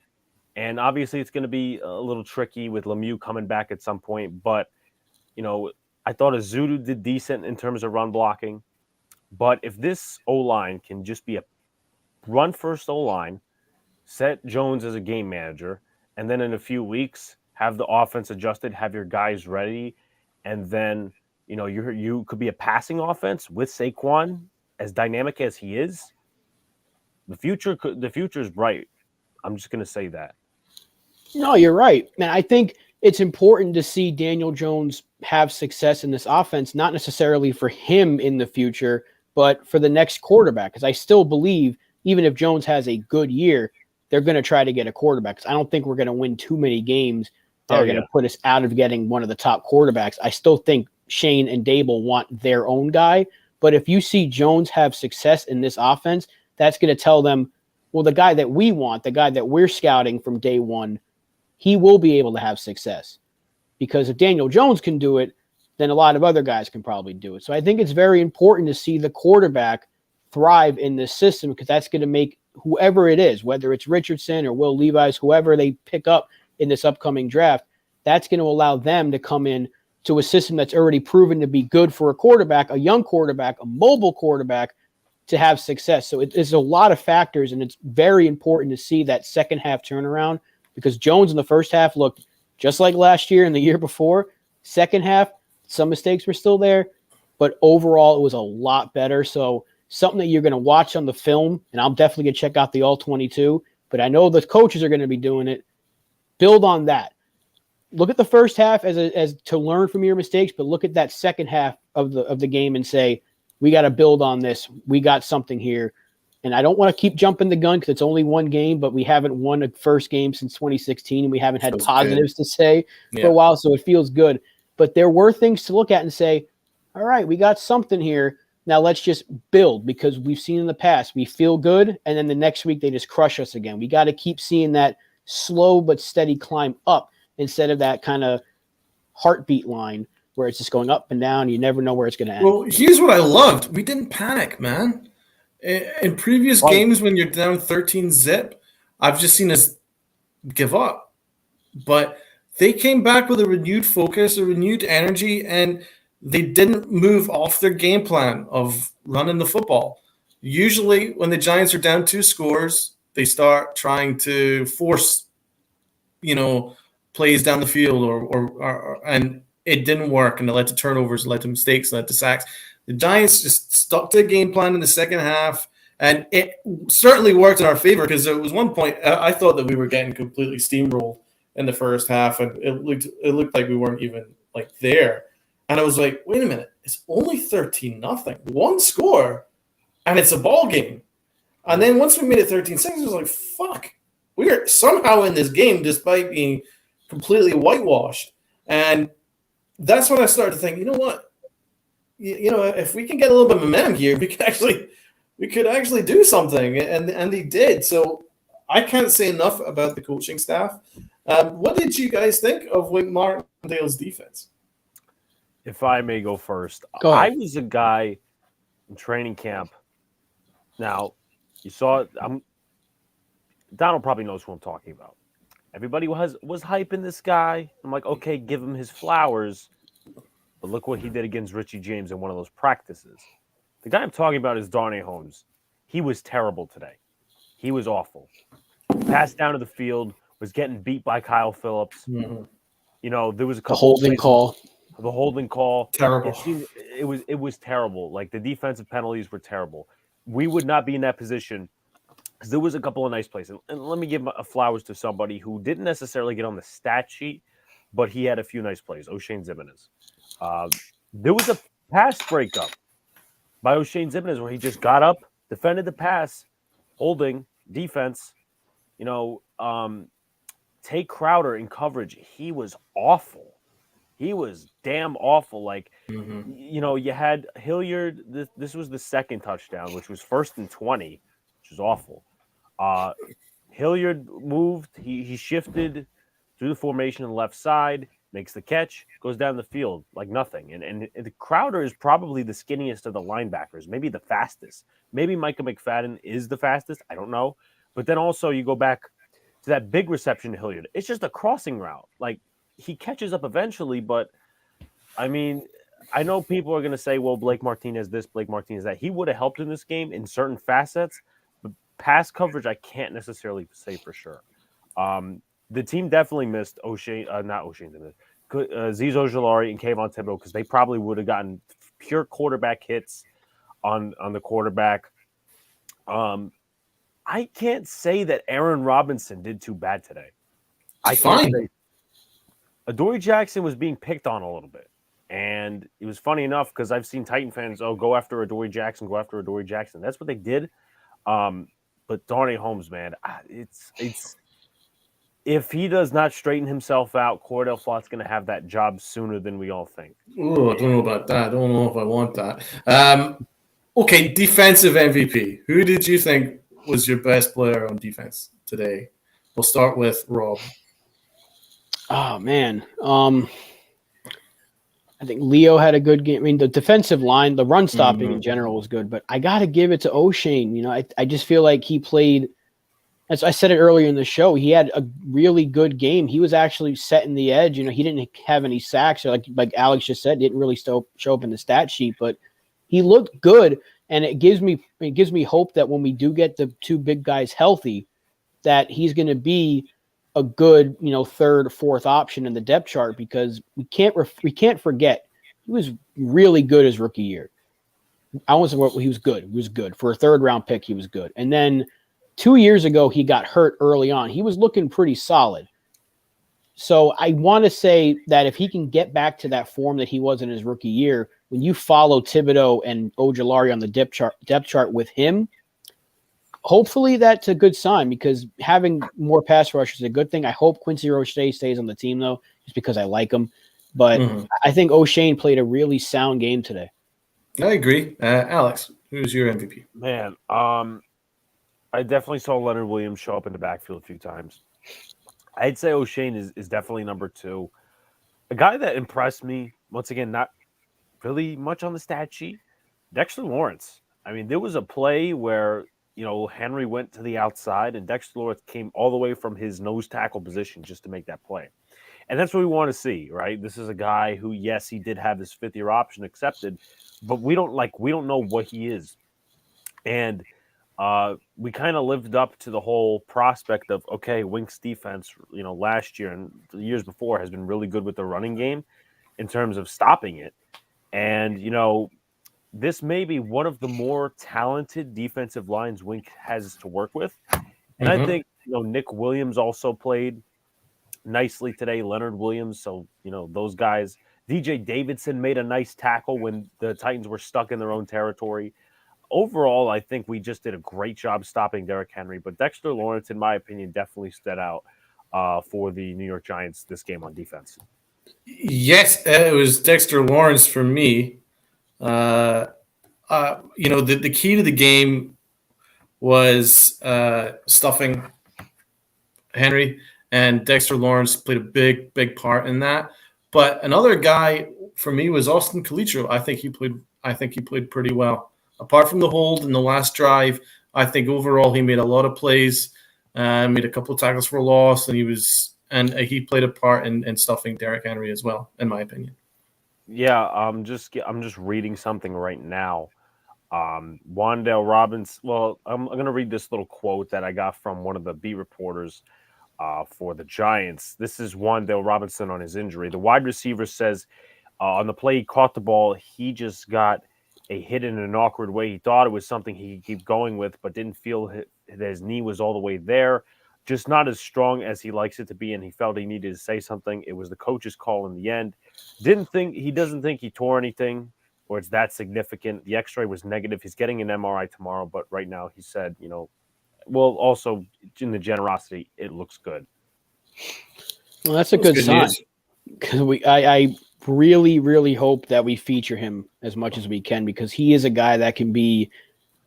and obviously it's going to be a little tricky with Lemieux coming back at some point, but, I thought Azudu did decent in terms of run blocking. But if this O-line can just be a run-first O-line, set Jones as a game manager, and then in a few weeks have the offense adjusted, have your guys ready, and then, you could be a passing offense with Saquon, as dynamic as he is. The future is bright. I'm just going to say that. No, you're right. Man, I think it's important to see Daniel Jones have success in this offense, not necessarily for him in the future, but for the next quarterback. Because I still believe, even if Jones has a good year, they're going to try to get a quarterback. Because I don't think we're going to win too many games that are going to put us out of getting one of the top quarterbacks. I still think Shane and Dable want their own guy, But if you see Jones have success in this offense, that's going to tell them, well, the guy that we want, the guy that we're scouting from day one, he will be able to have success. Because if Daniel Jones can do it, then a lot of other guys can probably do it. So I think it's very important to see the quarterback thrive in this system, because that's going to make whoever it is, whether it's Richardson or Will Levis, whoever they pick up in this upcoming draft, that's going to allow them to come in to a system that's already proven to be good for a quarterback, a young quarterback, a mobile quarterback, to have success. So it's a lot of factors, and it's very important to see that second half turnaround, because Jones in the first half looked just like last year and the year before. Second half, some mistakes were still there, but overall it was a lot better. So something that you're going to watch on the film, and I'm definitely going to check out the All-22, but I know the coaches are going to be doing it. Build on that. Look at the first half as to learn from your mistakes, but look at that second half of the game and say, we got to build on this. We got something here. And I don't want to keep jumping the gun because it's only one game, but we haven't won a first game since 2016, and we haven't had positives to say for a while, so it feels good. But there were things to look at and say, all right, we got something here. Now let's just build, because we've seen in the past, we feel good, and then the next week they just crush us again. We got to keep seeing that slow but steady climb up instead of that kind of heartbeat line where it's just going up and down. You never know where it's going to end. Well, here's what I loved. We didn't panic, man. In previous games when you're down 13-zip, I've just seen us give up. But they came back with a renewed focus, a renewed energy, and they didn't move off their game plan of running the football. Usually when the Giants are down 2 scores, they start trying to force, plays down the field, and it didn't work, and it led to turnovers, led to mistakes, led to sacks. The Giants just stuck to the game plan in the second half, and it certainly worked in our favor, because there was one point I thought that we were getting completely steamrolled in the first half, and it looked like we weren't even there. And I was like, wait a minute, it's only 13-0, one score, and it's a ball game. And then once we made it 13-6, I was like, fuck, we are somehow in this game despite being completely whitewashed. And that's when I started to think, you know what? If we can get a little bit of momentum here, we could actually do something, and they did. So I can't say enough about the coaching staff. What did you guys think of Wink Martindale's defense? If I may go first, Go ahead. I was a guy in training camp. Now, you saw Donald probably knows who I'm talking about. Everybody was hyping this guy. I'm like, okay, give him his flowers. But look what he did against Richie James in one of those practices. The guy I'm talking about is Darnay Holmes. He was terrible today. He was awful. Passed down to the field, was getting beat by Kyle Phillips. Mm-hmm. There was a couple holding call. The holding call. Terrible. It was terrible. Like, the defensive penalties were terrible. We would not be in that position because there was a couple of nice plays. And let me give flowers to somebody who didn't necessarily get on the stat sheet, but he had a few nice plays. O'Shane Zimenez. There was a pass breakup by O'Shane Zimenez where he just got up, defended the pass, holding, defense. Take Crowder in coverage. He was awful. He was damn awful. You had Hilliard. This was the second touchdown, which was 1st and 20, which was awful. Hilliard moved. He shifted through the formation on the left side, makes the catch, goes down the field like nothing. And the Crowder is probably the skinniest of the linebackers, maybe the fastest. Maybe Micah McFadden is the fastest. I don't know. But then also you go back to that big reception to Hilliard. It's just a crossing route. Like, he catches up eventually, but I mean, I know people are going to say, well, Blake Martinez this, Blake Martinez that. He would have helped in this game in certain facets, but pass coverage, I can't necessarily say for sure. The team definitely missed Azeez Ojulari and Kayvon Thibodeau because they probably would have gotten pure quarterback hits on the quarterback. I can't say that Aaron Robinson did too bad today. I can't say. Adoree Jackson was being picked on a little bit. And it was funny enough because I've seen Titan fans, go after Adoree Jackson, go after Adoree Jackson. That's what they did. But Darnay Holmes, man, it's if he does not straighten himself out, Cordell Flott's going to have that job sooner than we all think. Oh, I don't know about that. I don't know if I want that. Okay, defensive MVP. Who did you think was your best player on defense today? We'll start with Rob. Oh man. I think Leo had a good game. I mean, the defensive line, the run stopping in general was good, but I got to give it to O'Shane. You know, I just feel like he played, as I said it earlier in the show, he had a really good game. He was actually setting the edge. You know, he didn't have any sacks, or like Alex just said, didn't really show up in the stat sheet, but he looked good, and it gives me hope that when we do get the two big guys healthy, that he's going to be a good, third, fourth option in the depth chart, because we can't forget he was really good his rookie year. I won't say he was good. He was good for a third round pick. He was good, and then 2 years ago he got hurt early on. He was looking pretty solid. So I want to say that if he can get back to that form that he was in his rookie year, when you follow Thibodeau and Ojulari on the depth chart with him, hopefully that's a good sign, because having more pass rush is a good thing. I hope Quincy Roche stays on the team, though, just because I like him. But I think O'Shane played a really sound game today. I agree. Alex, who's your MVP? Man, I definitely saw Leonard Williams show up in the backfield a few times. I'd say O'Shane is definitely number two. A guy that impressed me, once again, not really much on the stat sheet, Dexter Lawrence. I mean, there was a play where, Henry went to the outside and Dexter Lawrence came all the way from his nose tackle position just to make that play. And that's what we want to see, right? This is a guy who, yes, he did have his fifth-year option accepted, but we don't know what he is. And we kind of lived up to the whole prospect of, okay, Wink's defense, last year and the years before has been really good with the running game in terms of stopping it. And, this may be one of the more talented defensive lines Wink has to work with. And I think, Nick Williams also played nicely today, Leonard Williams. So, those guys, DJ Davidson made a nice tackle when the Titans were stuck in their own territory. Overall, I think we just did a great job stopping Derrick Henry, but Dexter Lawrence, in my opinion, definitely stood out for the New York Giants this game on defense. Yes, it was Dexter Lawrence for me. The key to the game was stuffing Henry, and Dexter Lawrence played a big part in that. But another guy for me was Austin Calitro. I think he played pretty well. Apart from the hold in the last drive, I think overall he made a lot of plays, made a couple of tackles for loss, and he played a part in stuffing Derrick Henry as well, in my opinion. Yeah, I'm just reading something right now. Wan'Dale Robinson. Well, I'm going to read this little quote that I got from one of the beat reporters for the Giants. This is Wan'Dale Robinson on his injury. The wide receiver says on the play he caught the ball, he just got a hit in an awkward way. He thought it was something he could keep going with, but didn't feel that his knee was all the way there. Just not as strong as he likes it to be, and he felt he needed to say something. It was the coach's call in the end. He doesn't think he tore anything or it's that significant. The x-ray was negative. He's getting an MRI tomorrow, but right now he said, also in the generosity, it looks good. Well, that's a good sign. Because I really, really hope that we feature him as much as we can, because he is a guy that can be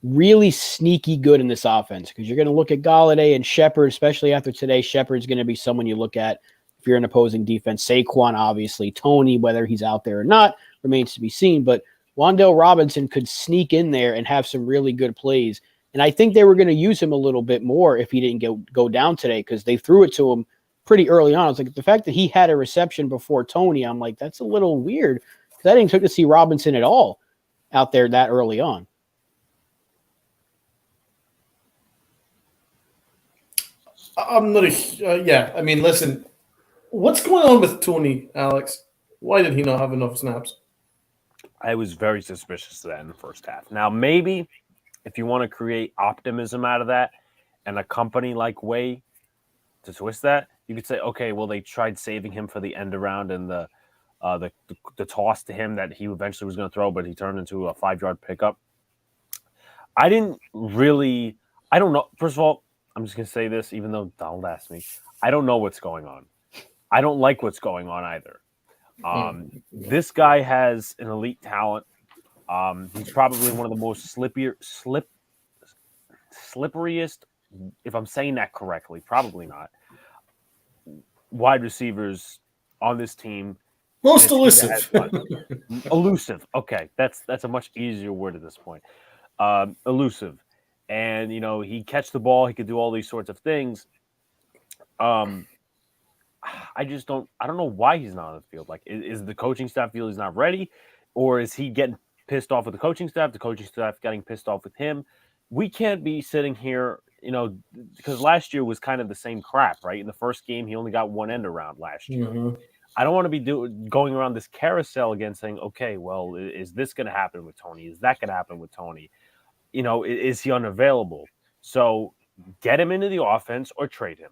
really sneaky good in this offense. Because you're going to look at Galladay and Shepard, especially after today. Shepard's going to be someone you look at if you're an opposing defense. Saquon, obviously. Tony, whether he's out there or not, remains to be seen. But Wan'Dale Robinson could sneak in there and have some really good plays. And I think they were going to use him a little bit more if he didn't go down today, because they threw it to him pretty early on. I was like, the fact that he had a reception before Tony, I'm like, that's a little weird, because I didn't expect to see Robinson at all out there that early on. I'm not I mean, listen, what's going on with Tony, Alex? Why did he not have enough snaps? I was very suspicious of that in the first half. Now, maybe if you want to create optimism out of that and a company-like way to twist that, you could say, okay, well, they tried saving him for the end around and the toss to him that he eventually was going to throw, but he turned into a 5-yard pickup. I don't know. First of all, I'm just going to say this, even though Donald asked me. I don't know what's going on. I don't like what's going on either. This guy has an elite talent. He's probably one of the most slipperiest, if I'm saying that correctly, probably not, wide receivers on this team. Most elusive. Elusive. Okay, that's a much easier word at this point. Elusive. And, he catch the ball. He could do all these sorts of things. I don't know why he's not on the field. Like, is the coaching staff feel he's not ready? Or is he getting pissed off with the coaching staff getting pissed off with him? We can't be sitting here, because last year was kind of the same crap, right? In the first game, he only got one end around last year. Mm-hmm. I don't want to be going around this carousel again saying, okay, well, is this going to happen with Tony? Is that going to happen with Tony? Is he unavailable? So get him into the offense or trade him.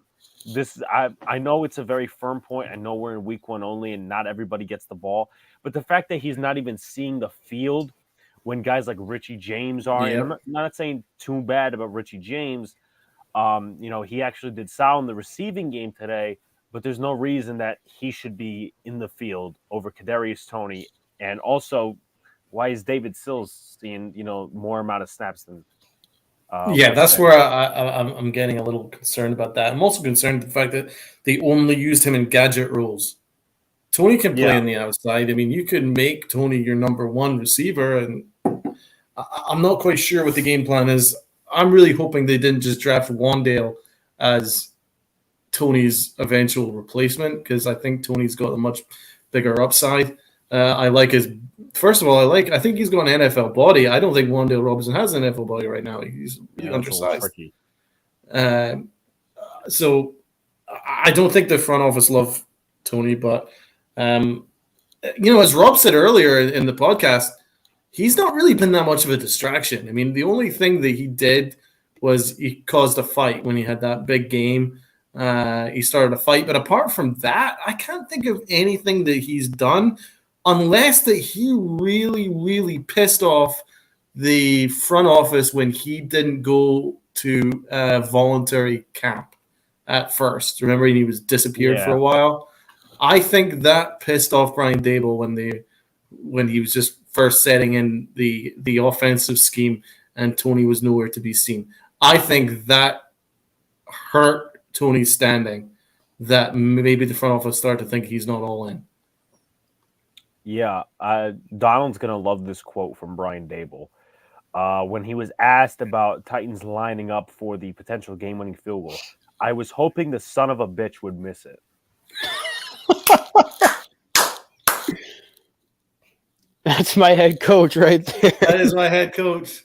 I know it's a very firm point. I know we're in week 1 only and not everybody gets the ball. But the fact that he's not even seeing the field when guys like Richie James are, and I'm not saying too bad about Richie James. He actually did sound in the receiving game today, but there's no reason that he should be in the field over Kadarius Toney. And also, why is David Sills seeing, more amount of snaps than that's where I'm getting a little concerned about that. I'm also concerned with the fact that they only used him in gadget roles. Tony can play on the outside. I mean, you could make Tony your number 1 receiver, and I'm not quite sure what the game plan is. I'm really hoping they didn't just draft Wandale as Tony's eventual replacement, because I think Tony's got a much bigger upside. I like his. First of all, I think he's got an NFL body. I don't think Wandale Robinson has an NFL body right now. He's really undersized. So I don't think the front office love Tony, but as Rob said earlier in the podcast, he's not really been that much of a distraction. I mean, the only thing that he did was he caused a fight when he had that big game. He started a fight. But apart from that, I can't think of anything that he's done unless that he really, really pissed off the front office when he didn't go to voluntary camp at first. Remember, he was disappeared for a while. I think that pissed off Brian Daboll when he was just first setting in the offensive scheme and Tony was nowhere to be seen. I think that hurt Tony's standing, that maybe the front office started to think he's not all in. Yeah, Donald's going to love this quote from Brian Daboll. When he was asked about Titans lining up for the potential game-winning field goal, I was hoping the son of a bitch would miss it. That's my head coach right there. That is my head coach.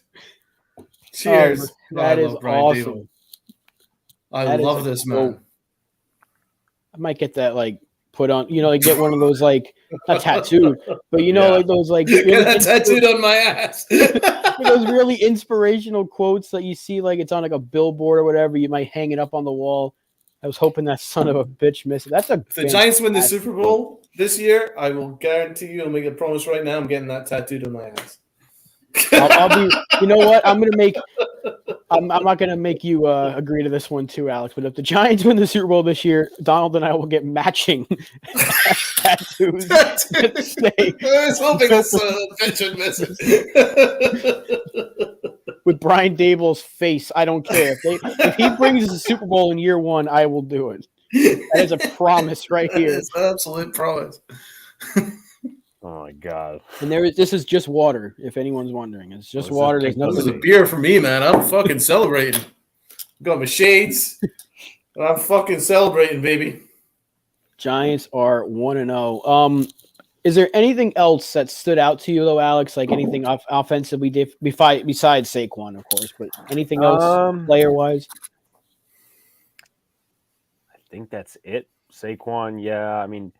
Cheers. That is awesome. I love this man. I might get that put on, get one of those not tattooed, but like those get that tattooed on my ass. Those really inspirational quotes that you see it's on a billboard or whatever. You might hang it up on the wall. I was hoping that son of a bitch missed it. If the Giants win the Super Bowl this year, I will guarantee you, I'll make a promise right now, I'm getting that tattooed on my ass. I'll be. You know what? I'm not gonna make you agree to this one too, Alex. But if the Giants win the Super Bowl this year, Donald and I will get matching tattoos. I was hoping this bitch would miss it. With Brian Daboll's face, I don't care. If he brings us a Super Bowl in year 1, I will do it. That is a promise right here. It's an absolute promise. Oh my God! And this is just water. If anyone's wondering, it's just water. There's nothing. This is a beer for me, man. I'm fucking celebrating. Got my shades. I'm fucking celebrating, baby. Giants are 1-0. Is there anything else that stood out to you, though, Alex? Anything offensively besides Saquon, of course, but anything else player-wise? I think that's it. Saquon, yeah. I mean,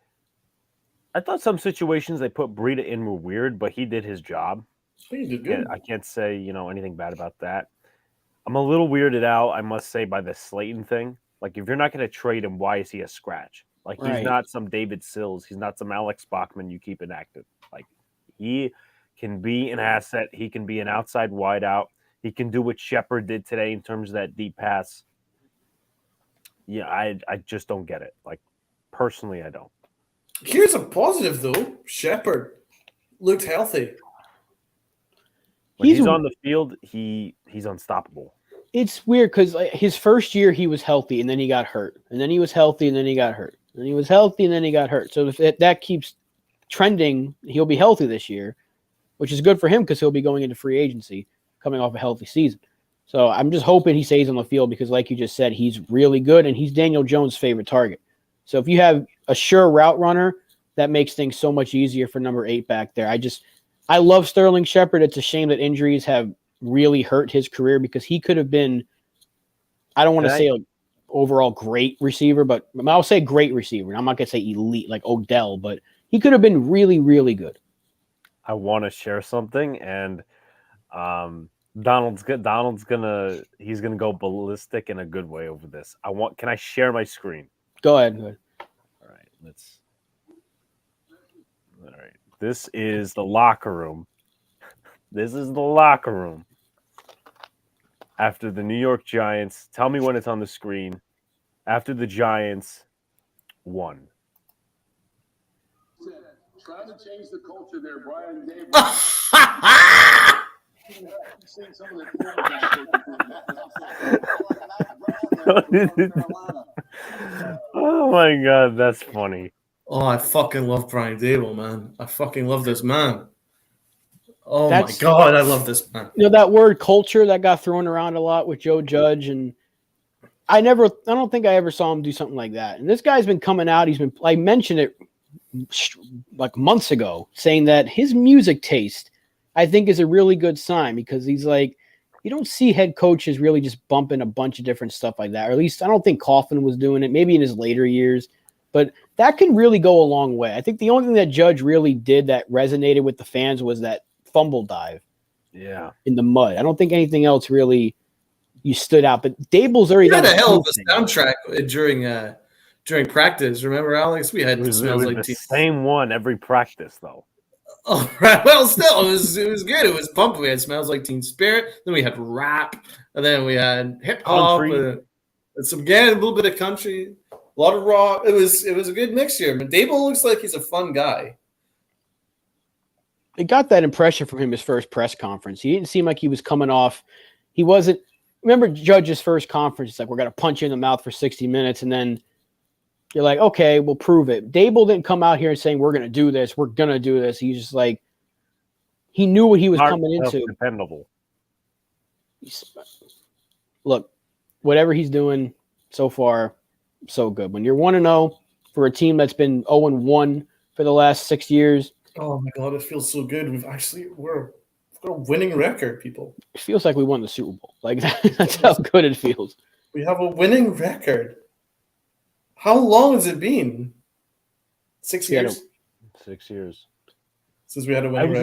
I thought some situations they put Breida in were weird, but he did his job. He did good. I can't say anything bad about that. I'm a little weirded out, I must say, by the Slayton thing. If you're not going to trade him, why is he a scratch? He's not some David Sills. He's not some Alex Bachman you keep inactive. He can be an asset. He can be an outside wideout. He can do what Shepard did today in terms of that deep pass. Yeah, I just don't get it. Like, personally, I don't. Here's a positive though. Shepard looked healthy. When he's on the field, he's unstoppable. It's weird because his first year he was healthy and then he got hurt, and then he was healthy and then he got hurt, and he was healthy and then he got hurt. So if that keeps trending, he'll be healthy this year, which is good for him because he'll be going into free agency, coming off a healthy season. So I'm just hoping he stays on the field because, like you just said, he's really good and he's Daniel Jones' favorite target. So if you have a sure route runner, that makes things so much easier for number 8 back there. I love Sterling Shepard. It's a shame that injuries have really hurt his career because he could have been, I don't want to say an overall great receiver, but I'll say great receiver. I'm not going to say elite like Odell, but he could have been really, really good. I want to share something, and Donald's gonna go ballistic in a good way over this. Can I share my screen? Go ahead. All right, this is the locker room. This is the locker room after the New York Giants. Tell me when it's on the screen. After the Giants won. Trying to change the culture there, Brian Davis. Oh my God, that's funny. Oh, I fucking love Brian Dable, man. I fucking love this man. Oh my God, I love this man. You know, that word culture that got thrown around a lot with Joe Judge, and I don't think I ever saw him do something like that. And this guy's been coming out. I mentioned it like months ago, saying that his music taste, I think, is a really good sign because he's like, you don't see head coaches really just bumping a bunch of different stuff like that. Or at least I don't think Coughlin was doing it, maybe in his later years. But that can really go a long way. I think the only thing that Judge really did that resonated with the fans was that fumble dive. Yeah. In the mud. I don't think anything else really you stood out. But Dable's already had a hell of a soundtrack during practice. Remember, Alex? We had it was the same one every practice, though. Oh, right. Well, still, it was good. It was pumping. We had Smells Like Teen Spirit. Then we had rap. And then we had hip hop. And a little bit of country. A lot of rock. It was a good mixture. But Dable looks like he's a fun guy. It got that impression from him his first press conference. He didn't seem like he was coming off. He wasn't. Remember Judge's first conference? It's like, we're going to punch you in the mouth for 60 minutes. And then you're like, okay, we'll prove it. Dable didn't come out here and saying, we're going to do this. We're going to do this. He's just like, he knew what he was coming into. Dependable. Look, whatever he's doing so far, so good. When you're 1-0 for a team that's been 0-1 for the last 6 years. Oh my God, it feels so good. We've got a winning record, people. It feels like we won the Super Bowl. Like that's how good it feels. We have a winning record. How long has it been? 6 years? 6 years. Since we had a winning record?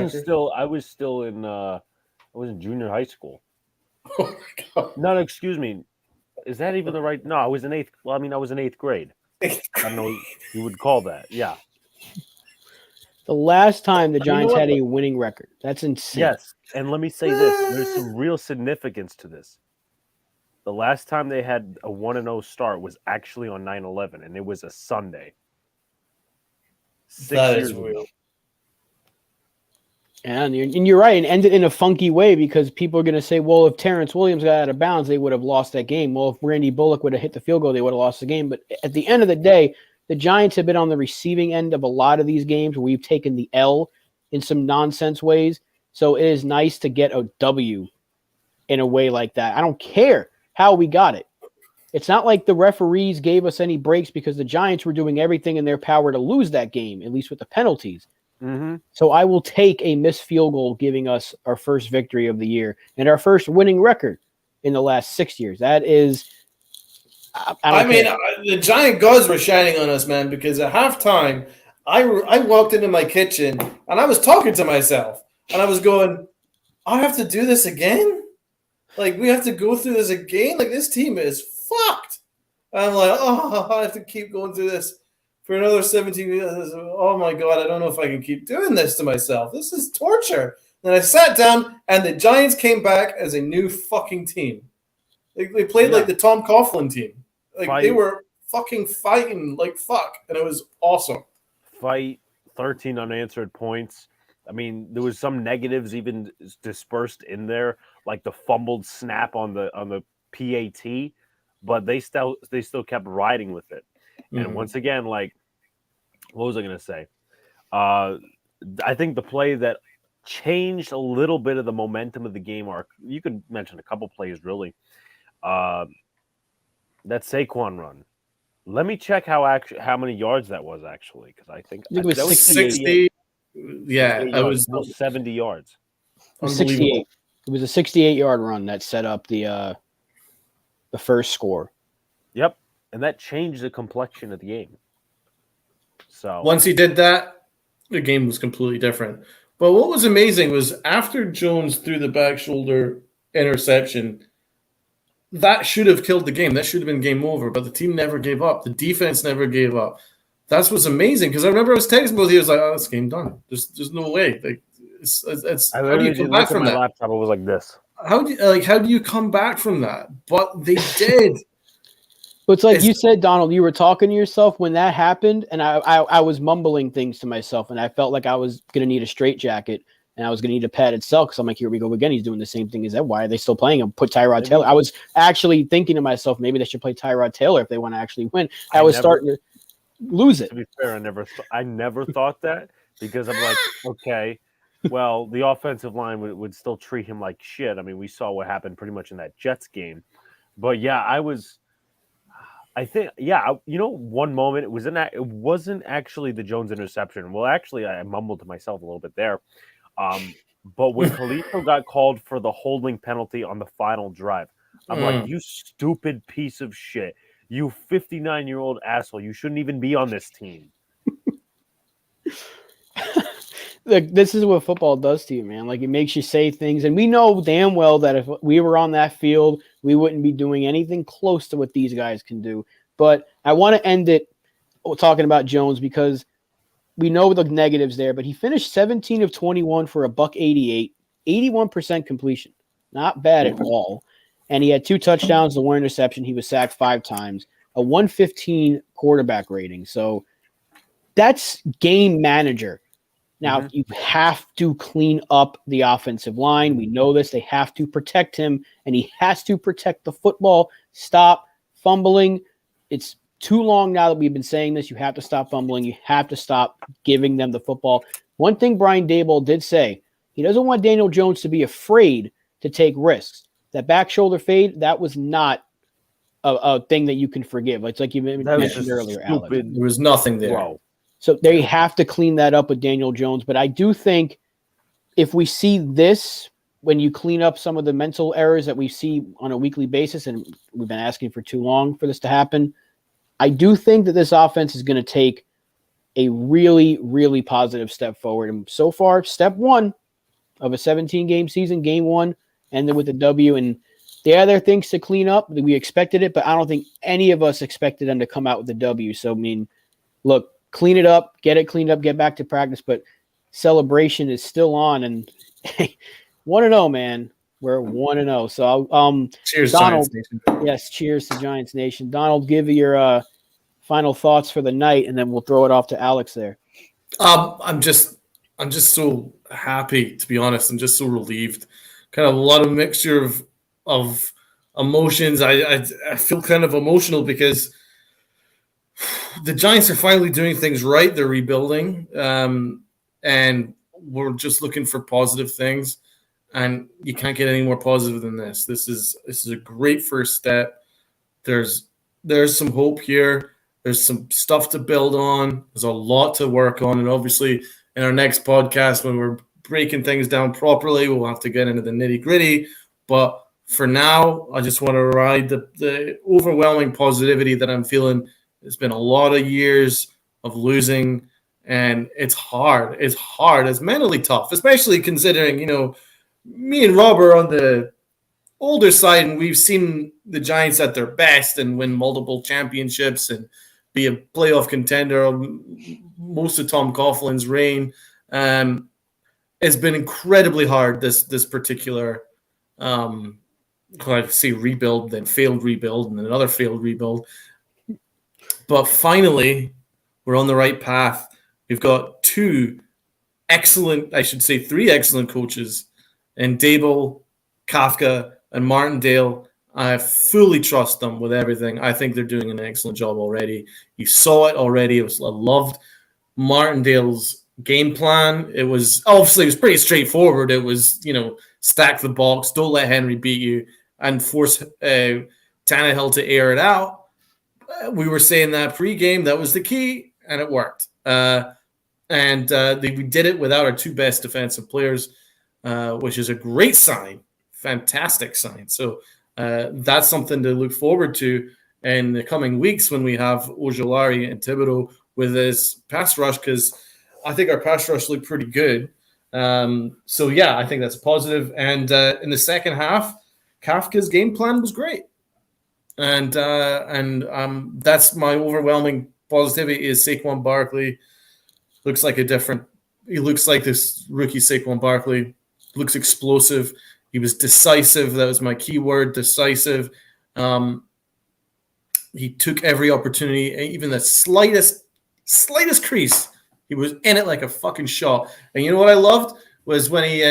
I was still in I was in junior high school. Oh my God. No, excuse me. Is that even the right? No, I was in eighth. Well, I mean, I was in 8th grade. I don't know what you would call that. Yeah. The last time the Giants had a winning record. That's insane. Yes. And let me say this. There's some real significance to this. The last time they had a 1-0 start was actually on 9/11, and it was a Sunday. 6 years ago. And you're right. It ended in a funky way because people are going to say, well, if Terrence Williams got out of bounds, they would have lost that game. Well, if Randy Bullock would have hit the field goal, they would have lost the game. But at the end of the day, the Giants have been on the receiving end of a lot of these games where we've taken the L in some nonsense ways. So it is nice to get a W in a way like that. I don't care how we got it. It's not like the referees gave us any breaks because the Giants were doing everything in their power to lose that game, at least with the penalties. Mm-hmm. So I will take a missed field goal giving us our first victory of the year and our first winning record in the last 6 years. That is, the Giant gods were shining on us, man, because at halftime, I walked into my kitchen and I was talking to myself and I was going, I have to do this again? Like, we have to go through this again? Like, this team is fucked. And I'm like, I have to keep going through this for another 17 years. Oh my God, I don't know if I can keep doing this to myself. This is torture. Then I sat down and the Giants came back as a new fucking team. They played like the Tom Coughlin team. Like they were fucking fighting like fuck, and it was awesome. Fight, 13 unanswered points. I mean, there was some negatives even dispersed in there, like the fumbled snap on the PAT, but they still kept riding with it. And once again, like, what was I going to say? I think the play that changed a little bit of the momentum of the game, or you could mention a couple plays really. That Saquon run. Let me check how many yards that was actually, because I think it was that 60. Yeah, it was 70 yards. It was 68. It was a 68-yard run that set up the first score. Yep, and that changed the complexion of the game. So once he did that, the game was completely different. But what was amazing was after Jones threw the back shoulder interception, that should have killed the game. That should have been game over. But the team never gave up. The defense never gave up. That's what's amazing, because I remember I was texting both of you. I was like, "Oh, this game done. There's no way." Like, it's I how do you come back from my that? laptop. It was like this. How do you come back from that? But they did. But it's like you said, Donald, you were talking to yourself when that happened, and I was mumbling things to myself, and I felt like I was going to need a straitjacket, and I was going to need a padded cell, because I'm like, here we go again. He's doing the same thing as that. Why are they still playing him? Put Tyrod Taylor. I was actually thinking to myself, maybe they should play Tyrod Taylor if they want to actually win. I was starting to lose it. To be fair, I never thought that, because I'm like, okay, well, the offensive line would still treat him like shit. I mean, we saw what happened pretty much in that Jets game. But yeah, I think, one moment it wasn't actually the Jones interception. Well, actually, I mumbled to myself a little bit there. But when Khalifo got called for the holding penalty on the final drive, I'm like, you stupid piece of shit. You 59-year-old asshole. You shouldn't even be on this team. Look, this is what football does to you, man. Like, it makes you say things. And we know damn well that if we were on that field, we wouldn't be doing anything close to what these guys can do. But I want to end it talking about Jones, because we know the negatives there, but he finished 17 of 21 for a $188, 81% completion. Not bad at all. And he had 2 touchdowns, the 1 interception. He was sacked 5 times, a 115 quarterback rating. So that's game manager. Now, you have to clean up the offensive line. We know this. They have to protect him, and he has to protect the football. Stop fumbling. It's too long now that we've been saying this. You have to stop fumbling. You have to stop giving them the football. One thing Brian Daboll did say, he doesn't want Daniel Jones to be afraid to take risks. That back shoulder fade, that was not a thing that you can forgive. It's like you mentioned earlier, Alex. There was nothing there. Bro. So they have to clean that up with Daniel Jones. But I do think if we see this, when you clean up some of the mental errors that we see on a weekly basis, and we've been asking for too long for this to happen, I do think that this offense is going to take a really, really positive step forward. And so far, step 1 of a 17-game season, game 1, ended with a W. And there are things to clean up. We expected it, but I don't think any of us expected them to come out with a W. So, I mean, look, clean it up, get it cleaned up, get back to practice, but celebration is still on. And 1-0, man. We're 1-0. So, cheers, Donald. Giants Nation. Yes, cheers to Giants Nation. Donald, give your final thoughts for the night, and then we'll throw it off to Alex there. I'm just so happy, to be honest. I'm just so relieved. Kind of a lot of mixture of emotions. I feel kind of emotional because the Giants are finally doing things right. They're rebuilding, and we're just looking for positive things. And you can't get any more positive than this. This is a great first step. There's some hope here. There's some stuff to build on. There's a lot to work on. And obviously, in our next podcast, when we're breaking things down properly, we'll have to get into the nitty-gritty. But for now, I just want to ride the overwhelming positivity that I'm feeling. It's been a lot of years of losing, and it's hard. It's hard. It's mentally tough, especially considering, me and Rob are on the older side, and we've seen the Giants at their best and win multiple championships and be a playoff contender most of Tom Coughlin's reign. It's been incredibly hard this particular I say rebuild, then failed rebuild, and another failed rebuild. But finally, we're on the right path. We've got three excellent coaches, and Dable, Kafka, and Martindale. I fully trust them with everything. I think they're doing an excellent job already. You saw it already. I loved Martindale's game plan. It was pretty straightforward. It was, stack the box, don't let Henry beat you, and force Tannehill to air it out. We were saying that pre-game, that was the key, and it worked. We did it without our two best defensive players, which is a great sign, fantastic sign. So that's something to look forward to in the coming weeks when we have Ojolari and Thibodeau with his pass rush, because I think our pass rush looked pretty good. I think that's positive. And in the second half, Kafka's game plan was great. And that's my overwhelming positivity is Saquon Barkley looks like he looks like this rookie Saquon Barkley, looks explosive. He was decisive. That was my key word, decisive. He took every opportunity, even the slightest crease. He was in it like a fucking shot. And you know what I loved was when he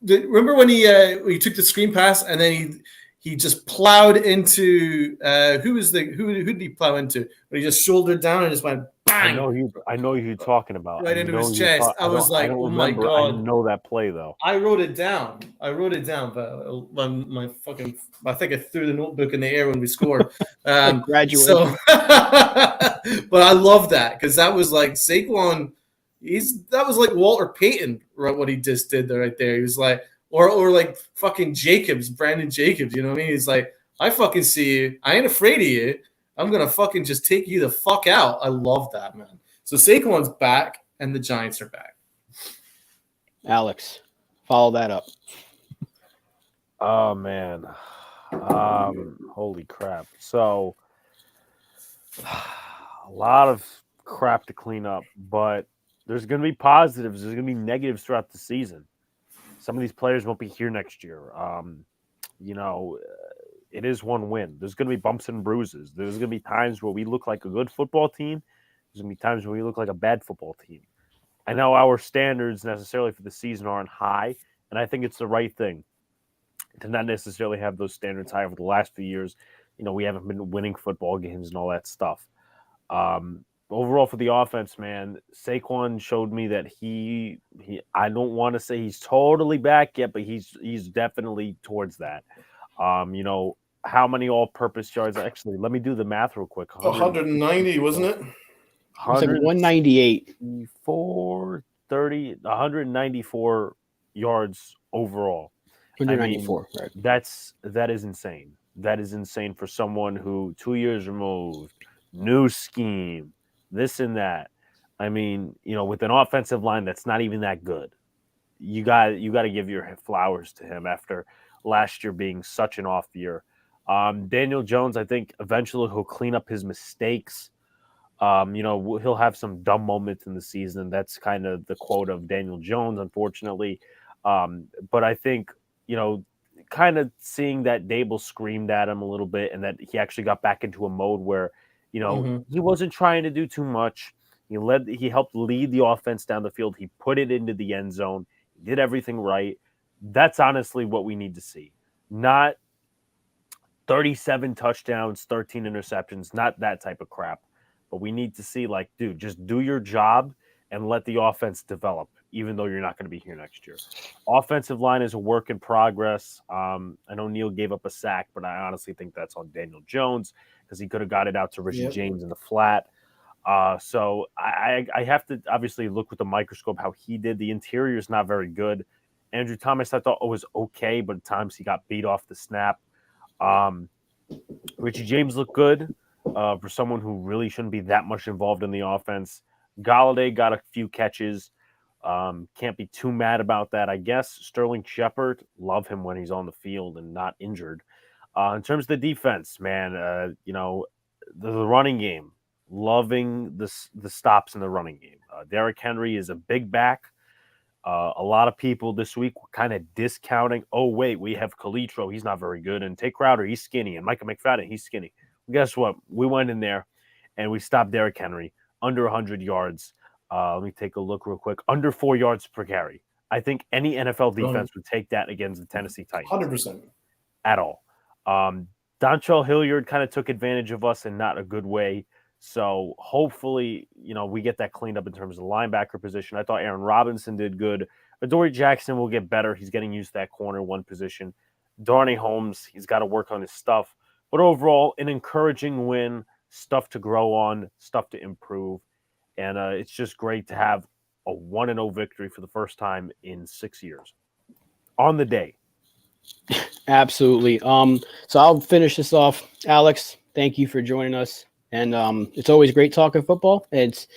remember when he took the screen pass and then he just plowed into who did he plow into? But he just shouldered down and just went bang. I know who you're talking about. Right into his chest. I was like, oh my God. I know that play though. I wrote it down, but I think I threw the notebook in the air when we scored. Graduation. But I love that because that was like Saquon. That was like Walter Payton, right? What he just did there, right there. He was like, or like fucking Brandon Jacobs. You know what I mean? He's like, I fucking see you. I ain't afraid of you. I'm gonna fucking just take you the fuck out. I love that, man. So Saquon's back, and the Giants are back. Alex, follow that up. Oh man, holy crap! So a lot of crap to clean up, but there's going to be positives. There's going to be negatives throughout the season. Some of these players won't be here next year. It is one win. There's going to be bumps and bruises. There's going to be times where we look like a good football team. There's going to be times where we look like a bad football team. I know our standards necessarily for the season aren't high, and I think it's the right thing to not necessarily have those standards high over the last few years. We haven't been winning football games and all that stuff. Overall for the offense, man, Saquon showed me that he I don't want to say he's totally back yet, but he's definitely towards that. How many all-purpose yards? Actually, let me do the math real quick. 190, wasn't it? It's like 198. 194 yards overall. 194. Right. That is insane. That is insane for someone who 2 years removed, new scheme, this and that. With an offensive line that's not even that good, you got to give your flowers to him after last year being such an off year. Daniel Jones, I think eventually he'll clean up his mistakes. He'll have some dumb moments in the season. That's kind of the quote of Daniel Jones, unfortunately. But I think, kind of seeing that Dable screamed at him a little bit and that he actually got back into a mode where, he wasn't trying to do too much. He helped lead the offense down the field. He put it into the end zone. He did everything right. That's honestly what we need to see. Not 37 touchdowns, 13 interceptions, not that type of crap. But we need to see, dude, just do your job and let the offense develop, even though you're not going to be here next year. Offensive line is a work in progress. I know Neal gave up a sack, but I honestly think that's on Daniel Jones because he could have got it out to Richie James in the flat. So I have to obviously look with the microscope how he did. The interior is not very good. Andrew Thomas, I thought was okay, but at times he got beat off the snap. Richie James looked good for someone who really shouldn't be that much involved in the offense. Galladay got a few catches. Can't be too mad about that, I guess. Sterling Shepard, love him when he's on the field and not injured. In terms of the defense, man, the running game, loving the stops in the running game. Derrick Henry is a big back. A lot of people this week were kind of discounting. Oh, wait, we have Calitro. He's not very good. And Tay Crowder, he's skinny. And Micah McFadden, he's skinny. Well, guess what? We went in there and we stopped Derrick Henry under 100 yards. Let me take a look real quick. Under 4 yards per carry. I think any NFL defense would take that against the Tennessee Titans. 100%. At all. Dontrell Hilliard kind of took advantage of us in not a good way. So hopefully, we get that cleaned up in terms of the linebacker position. I thought Aaron Robinson did good. Adoree Jackson will get better. He's getting used to that corner one position. Darnay Holmes, he's got to work on his stuff. But overall, an encouraging win, stuff to grow on, stuff to improve. And it's just great to have a 1-0 victory for the first time in 6 years. On the day. Absolutely. So I'll finish this off. Alex, thank you for joining us. And it's always great talking football. And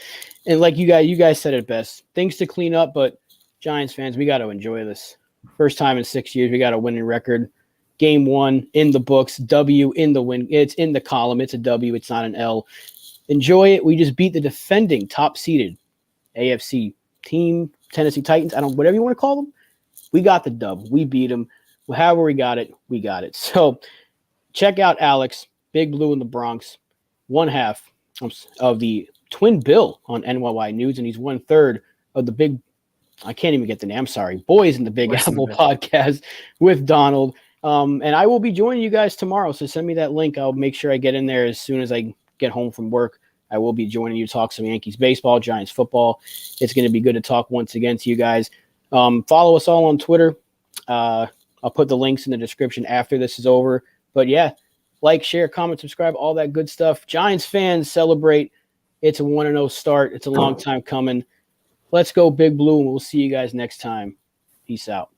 like you guys said it best. Things to clean up, but Giants fans, we got to enjoy this. First time in 6 years, we got a winning record. Game 1 in the books, W in the win. It's in the column. It's a W. It's not an L. Enjoy it. We just beat the defending top-seeded AFC team, Tennessee Titans. Whatever you want to call them. We got the dub. We beat them. However we got it, we got it. So check out Alex, Big Blue in the Bronx. One half of the Twin Bill on NYY News, and he's 1/3 of the big, I can't even get the name, I'm sorry, Boys in the Big Apple podcast with Donald. And I will be joining you guys tomorrow, so send me that link. I'll make sure I get in there as soon as I get home from work. I will be joining you to talk some Yankees baseball, Giants football. It's going to be good to talk once again to you guys. Follow us all on Twitter. I'll put the links in the description after this is over. But yeah, like, share, comment, subscribe, all that good stuff. Giants fans, celebrate. It's a 1-0 start. It's a long time coming. Let's go Big Blue, and we'll see you guys next time. Peace out.